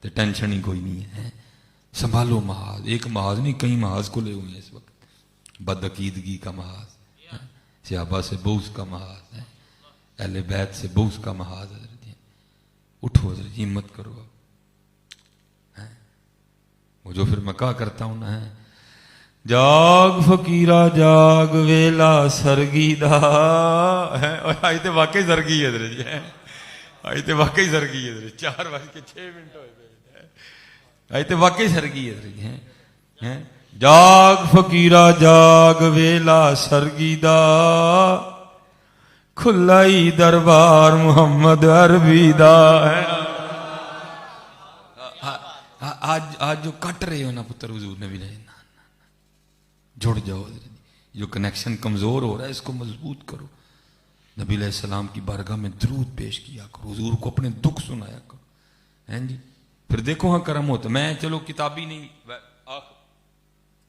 تو ٹینشن ہی کوئی نہیں ہے. سنبھالو محاذ, ایک محاذ نہیں کئی محاذ کھلے ہوئے ہیں اس وقت. بدعقیدگی کا محاذ, صحابہ سے بغض کا محاذ ہے, اہل بیت سے بغض کا محاذ حضرت جی. اٹھو حضرت جی, ہمت کرو. وہ جو پھر میں کہا کرتا ہوں نا, جاگ فقیرہ جاگ ویلا سرگی دا, آج تو واقعی سرگی ہے حضرت جی, آج تو واقعی سرگی ہے حضرت. 4:06 ہوئے, آج تو واقعی سرگی ہے حضرت جی. جاگ فقیرہ جاگ ویلا سرگی دا, کھلائی دربار محمد عربی دا. آج جو کٹ رہے ہو نا پتر حضور نے بھی نہیں, جڑ جاؤ. جو کنیکشن کمزور ہو رہا ہے اس کو مضبوط کرو. نبی علیہ السلام کی بارگاہ میں درود پیش کیا کرو, حضور کو اپنے دکھ سنایا کرو, ہیں جی. پھر دیکھو ہاں کرم ہوتا. میں چلو کتابی نہیں,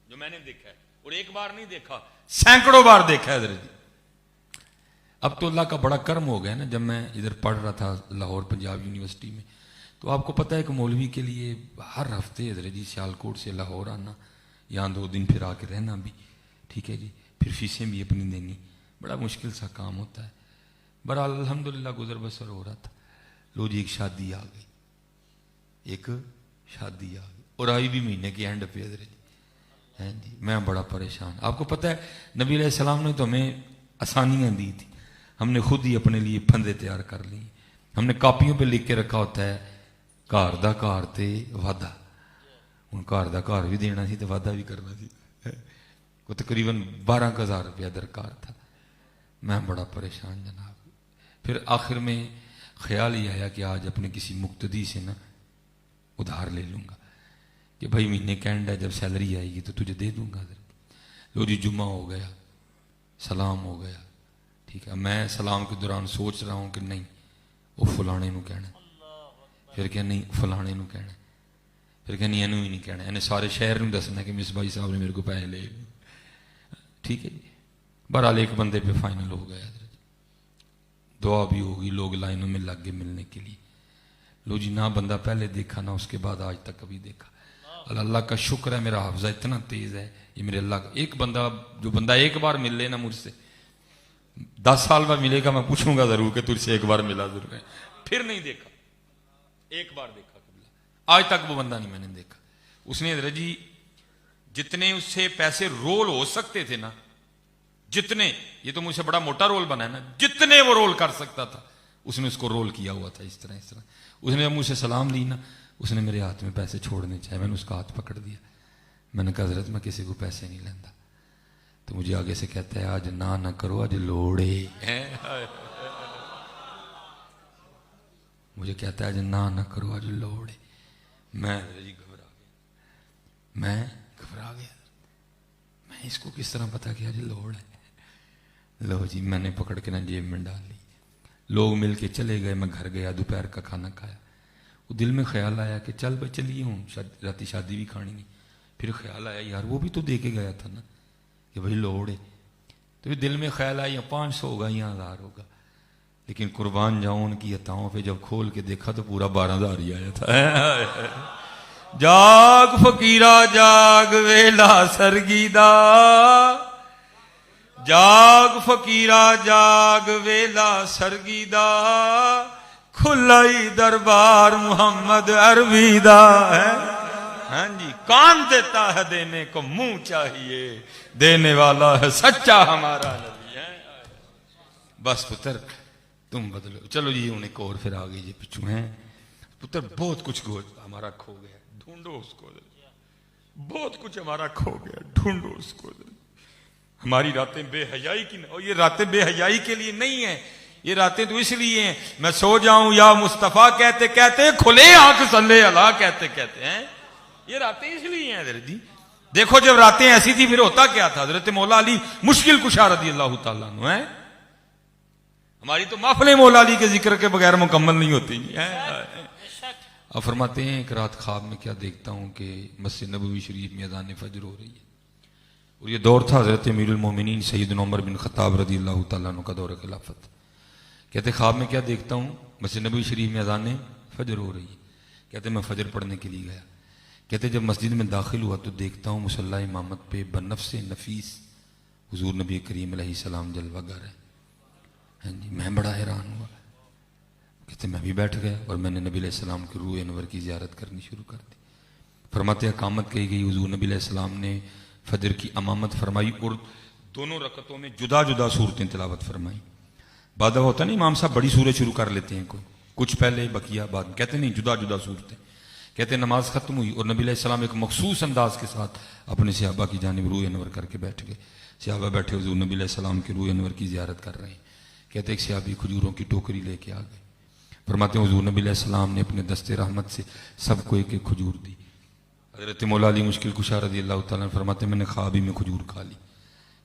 جو میں نے دیکھا ہے, اور ایک بار نہیں دیکھا, سینکڑوں بار دیکھا ہے حضرت جی. اب تو اللہ کا بڑا کرم ہو گیا نا. جب میں ادھر پڑھ رہا تھا لاہور پنجاب یونیورسٹی میں, تو آپ کو پتہ ہے کہ مولوی کے لیے ہر ہفتے حضرت جی سیالکوٹ سے لاہور آنا, یہاں 2 دن پھر آ کے رہنا بھی, ٹھیک ہے جی, پھر فیسیں بھی اپنی دینی, بڑا مشکل سا کام ہوتا ہے. بہرحال الحمدللہ گزر بسر ہو رہا تھا. لو جی ایک شادی آ گئی, ایک شادی آ گئی, اور آئی بھی مہینے کے اینڈ پہ حضرت جی, ہیں جی. میں بڑا پریشان. آپ کو پتہ ہے نبی علیہ السلام نے تو ہمیں آسانیاں دی تھی, ہم نے خود ہی اپنے لیے پھندے تیار کر لی. ہم نے کاپیوں پہ لکھ کے رکھا ہوتا ہے گھر دا گھر تے وعدہ. ہوں گھر دا گھر بھی دینا سی تو وعدہ بھی کرنا سی. وہ تقریباً 12,000 روپیہ درکار تھا. میں بڑا پریشان جناب. پھر آخر میں خیال ہی آیا کہ آج اپنے کسی مقتدی سے نا ادھار لے لوں گا کہ بھائی مہینے کا اینڈ ہے, جب سیلری آئے گی تو تجھے دے دوں گا. لو جی جمعہ ہو گیا, سلام ہو گیا, ٹھیک ہے. میں سلام کے دوران سوچ رہا ہوں کہ نہیں وہ فلانے نو کہنا, پھر کہ نہیں فلانے نو کہنا, پھر کہ نہیں اینو ہی نہیں کہنا, انہیں سارے شہر نو دسنا کہ مس بھائی صاحب نے میرے کو پیسے لے, ٹھیک ہے جی. بہرحال ایک بندے پہ فائنل ہو گیا. دعا بھی ہوگی, لوگ لائنوں میں لگ گئے ملنے کے لیے. لو جی نہ بندہ پہلے دیکھا نہ اس کے بعد آج تک کبھی دیکھا. اللہ کا شکر ہے میرا حافظہ اتنا تیز ہے, یہ میرے اللہ کا. ایک بندہ جو بندہ ایک بار مل لے نا مجھ سے, 10 سال بعد ملے گا, میں پوچھوں گا ضرور کہ تجھ سے ایک بار ملا ضرور ہے. پھر نہیں دیکھا, ایک بار دیکھا قبلہ, آج تک وہ بندہ نہیں میں نے دیکھا. اس نے حضرت جی جتنے اس سے پیسے رول ہو سکتے تھے نا, جتنے, یہ تو مجھ سے بڑا موٹا رول بنا ہے نا, جتنے وہ رول کر سکتا تھا اس نے اس کو رول کیا ہوا تھا. اس طرح اس نے مجھ سے سلام لی نا, اس نے میرے ہاتھ میں پیسے چھوڑنے چاہے, میں نے اس کا ہاتھ پکڑ دیا. میں نے کہا حضرت میں کسی کو پیسے نہیں لینا. تو مجھے آگے سے کہتا ہے آج نہ کرو, آج لوڑے. مجھے کہتا ہے آج نہ کرو, آج لوڑے. میں گھبرا گیا. میں اس کو کس طرح پتا کہ آج لوڑ ہے. لو جی میں نے پکڑ کے نا جیب میں ڈال لی. لوگ مل کے چلے گئے, میں گھر گیا, دوپہر کا کھانا کھایا. وہ دل میں خیال آیا کہ چل بھائی چلیے ہوں راتی شادی بھی کھانی نہیں. پھر خیال آیا یار وہ بھی تو دے کے گیا تھا نا کہ بھائی لوڑ ہے. تو پھر دل میں خیال آیا 500 ہوگا یا 1000 ہوگا. لیکن قربان جاؤں ان کی عطاؤں پہ جب کھول کے دیکھا تو پورا 12,000 ہی آیا تھا. جاگ فقیرا جاگ ویلا سرگیدا, جاگ فقیرا جاگ ویلا سرگیدا, کھلائی دربار محمد عربی دا ہے. ہاں جی, کان دیتا ہے دینے کو منہ چاہیے, دینے والا ہے سچا ہمارا نبی ہے. بس پتر تم بدلو. چلو جی ان ایک اور پھر آگے جی پچھو ہیں پتر بہت کچھ ہمارا کھو گیا, ڈھونڈو اس کو, بہت کچھ ہمارا کھو گیا, ڈھونڈو اس کو. ہماری راتیں بے حیائی کی, اور یہ راتیں بے حیائی کے لیے نہیں ہیں, یہ راتیں تو اس لیے ہیں میں سو جاؤں یا مصطفیٰ کہتے کہتے کھلے آنکھ صلی اللہ کہتے کہتے ہیں. یہ راتیں اس لیے ہیں حضرت جی. دیکھو جب راتیں ایسی تھی پھر ہوتا کیا تھا. حضرت مولا علی مشکل کشا رضی اللہ تعالیٰ عنہ ہیں. ہماری تو محفلیں مولا علی کے ذکر کے بغیر مکمل نہیں ہوتی. اب فرماتے ہیں ایک رات خواب میں کیا دیکھتا ہوں کہ مسجد نبوی شریف میں اذان فجر ہو رہی ہے, اور یہ دور تھا حضرت امیر المومنین سیدنا عمر بن خطاب رضی اللہ تعالیٰ عنہ کا دور خلافت. کہتے خواب میں کیا دیکھتا ہوں مسجد نبوی شریف میں اذان فجر ہو رہی ہے. کہتے میں فجر پڑھنے کے لیے گیا. کہتے جب مسجد میں داخل ہوا تو دیکھتا ہوں مصلی امامت پہ بنفس نفیس حضور نبی کریم علیہ السلام جلوہ گر ہے. ہاں جی, میں بڑا حیران ہوا. کہتے میں بھی بیٹھ گیا اور میں نے نبی علیہ السلام کی روح انور کی زیارت کرنی شروع کر دی. فرماتے اقامت کہی گئی, حضور نبی علیہ السلام نے فجر کی امامت فرمائی اور دونوں رکعتوں میں جدا جدا صورتیں تلاوت فرمائی. بعد ہوتا نہیں امام صاحب بڑی سورت شروع کر لیتے ہیں, کوئی کچھ پہلے بقیہ بعد میں. کہتے نہیں جدا جدا صورتیں. کہتے نماز ختم ہوئی اور نبی علیہ السلام ایک مخصوص انداز کے ساتھ اپنے صحابہ کی جانب روح انور کر کے بیٹھ گئے. صحابہ بیٹھے حضور نبی علیہ السلام کی روح انور کی زیارت کر رہے ہیں. کہتے ایک صحابی کھجوروں کی ٹوکری لے کے آ گئے. فرماتے ہیں حضور نبی علیہ السلام نے اپنے دستے رحمت سے سب کو ایک ایک کھجور دی. حضرت مولا علی مشکل کشا رضی اللہ تعالیٰ عنہ فرماتے ہیں میں نے خواب ہی میں کھجور کھا لی.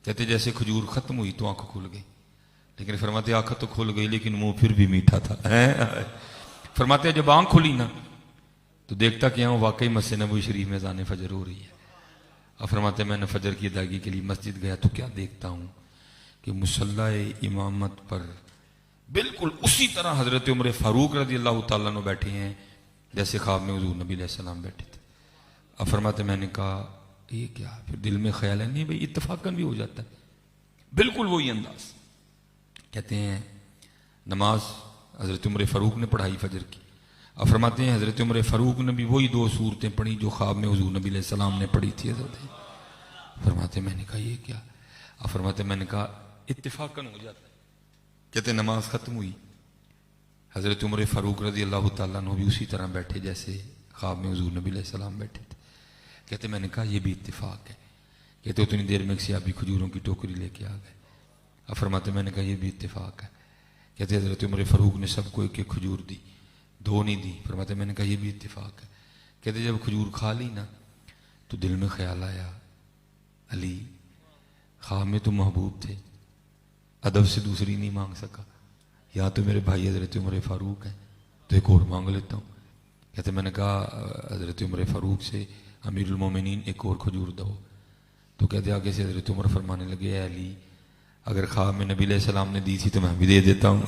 کہتے جیسے کھجور ختم ہوئی تو آنکھ کھل گئی, لیکن فرماتے آنکھ تو کھل گئی لیکن منہ پھر بھی میٹھا تھا. فرماتے جب آنکھ کھلی نا تو دیکھتا کہ ہاں واقعی مسجد نبوی شریف میں اذان فجر ہو رہی ہے. اور فرماتے میں نے فجر کی ادائیگی کے لیے مسجد گیا تو کیا دیکھتا ہوں کہ مصلی امامت پر بالکل اسی طرح حضرت عمر فاروق رضی اللہ تعالیٰ عنہ بیٹھے ہیں جیسے خواب میں حضور نبی علیہ السلام بیٹھے تھے. اب فرماتے میں نے کہا یہ کیا. پھر دل میں خیال ہے نہیں بھائی اتفاقاً بھی ہو جاتا ہے, بالکل وہی انداز. کہتے ہیں نماز حضرت عمر فاروق نے پڑھائی فجر کی. اب فرماتے ہیں حضرت عمر فاروق نے بھی وہی 2 صورتیں پڑھی جو خواب میں حضور نبی علیہ السلام نے پڑھی تھی. حضرت فرماتے میں نے کہا یہ کیا. اب فرماتے میں نے کہا اتفاقاً ہو جاتا ہے. کہتے نماز ختم ہوئی, حضرت عمر فاروق رضی اللہ تعالیٰ عنہ بھی اسی طرح بیٹھے جیسے خواب میں حضور نبی علیہ السلام بیٹھے تھے. کہتے میں نے کہا یہ بھی اتفاق ہے. کہتے اتنی دیر میں ایک صحابی کھجوروں کی ٹوکری لے کے آ گئے. اب فرماتے میں نے کہا یہ بھی اتفاق ہے. کہتے حضرت عمر فاروق نے سب کو ایک ایک کھجور دی, 2 نہیں دی. فرماتے میں نے کہا یہ بھی اتفاق ہے. کہتے جب کھجور کھا لی نا تو دل میں خیال آیا علی خواب میں تو محبوب تھے, ادب سے دوسری نہیں مانگ سکا, یا تو میرے بھائی حضرت عمر فاروق ہیں تو ایک اور مانگ لیتا ہوں. کہتے میں نے کہا حضرت عمر فاروق سے امیر المومنین ایک اور کھجور دو. تو کہتے آگے سے حضرت عمر فرمانے لگے اے علی اگر خواب میں نبی علیہ السلام نے دی تھی تو میں بھی دے دیتا ہوں.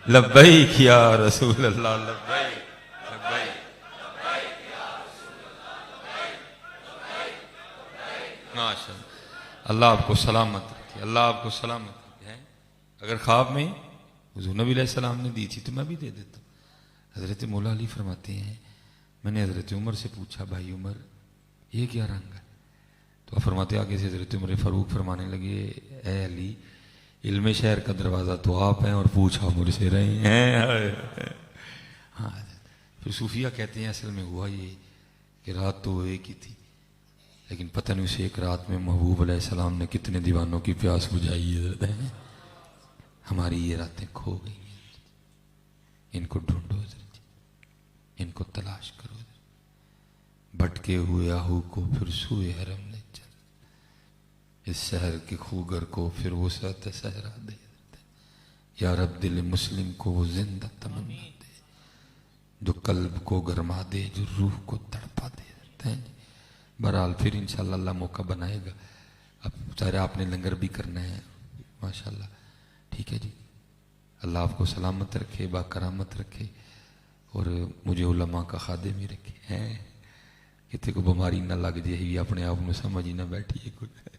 لبیک یا رسول اللہ, لبیک لبیک ماشاء اللہ آپ کو سلامت رکھے, اللہ آپ کو سلامت رکھے. اگر خواب میں حضور نبی علیہ السلام نے دی تھی تو میں بھی دے دیتا ہوں. حضرت مولا علی فرماتے ہیں میں نے حضرت عمر سے پوچھا بھائی عمر یہ کیا رنگ ہے. تو فرماتے آگے سے حضرت عمر فاروق فرمانے لگے اے علی علم شہر کا دروازہ تو آپ ہیں اور پوچھا مجھ سے رہے ہیں. ہاں پھر صوفیہ کہتے ہیں اصل میں ہوا یہ کہ رات تو ایک ہی تھی لیکن پتہ نہیں اسے ایک رات میں محبوب علیہ السلام نے کتنے دیوانوں کی پیاس بجھائی ہے. ہماری یہ راتیں کھو گئی ہیں, ان کو ڈھونڈو حضرت, ان کو تلاش کرو. بھٹکے ہوئے آہو کو پھر سوئے حرم لے چل, اس شہر کے خوگر کو پھر وسعت صحرا دے. یا رب دل مسلم کو وہ زندہ تمنا دے جو قلب کو گرما دے، جو روح کو تڑپا دے۔ بہرحال پھر انشاءاللہ اللہ موقع بنائے گا۔ اب ظاہر آپ نے لنگر بھی کرنا ہے ماشاءاللہ، ٹھیک ہے جی۔ اللہ آپ کو سلامت رکھے، با کرامت رکھے، اور مجھے علماء کا خادم ہی رکھے ہیں، کتے کو بیماری نہ لگ جائے، اپنے آپ میں سمجھ ہی نہ بیٹھیے کوئی،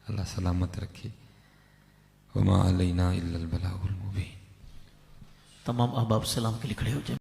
اللہ سلامت رکھے۔ وما علینا الا البلاغ المبین۔ تمام احباب سلام کے لیے کھڑے ہو جائیں۔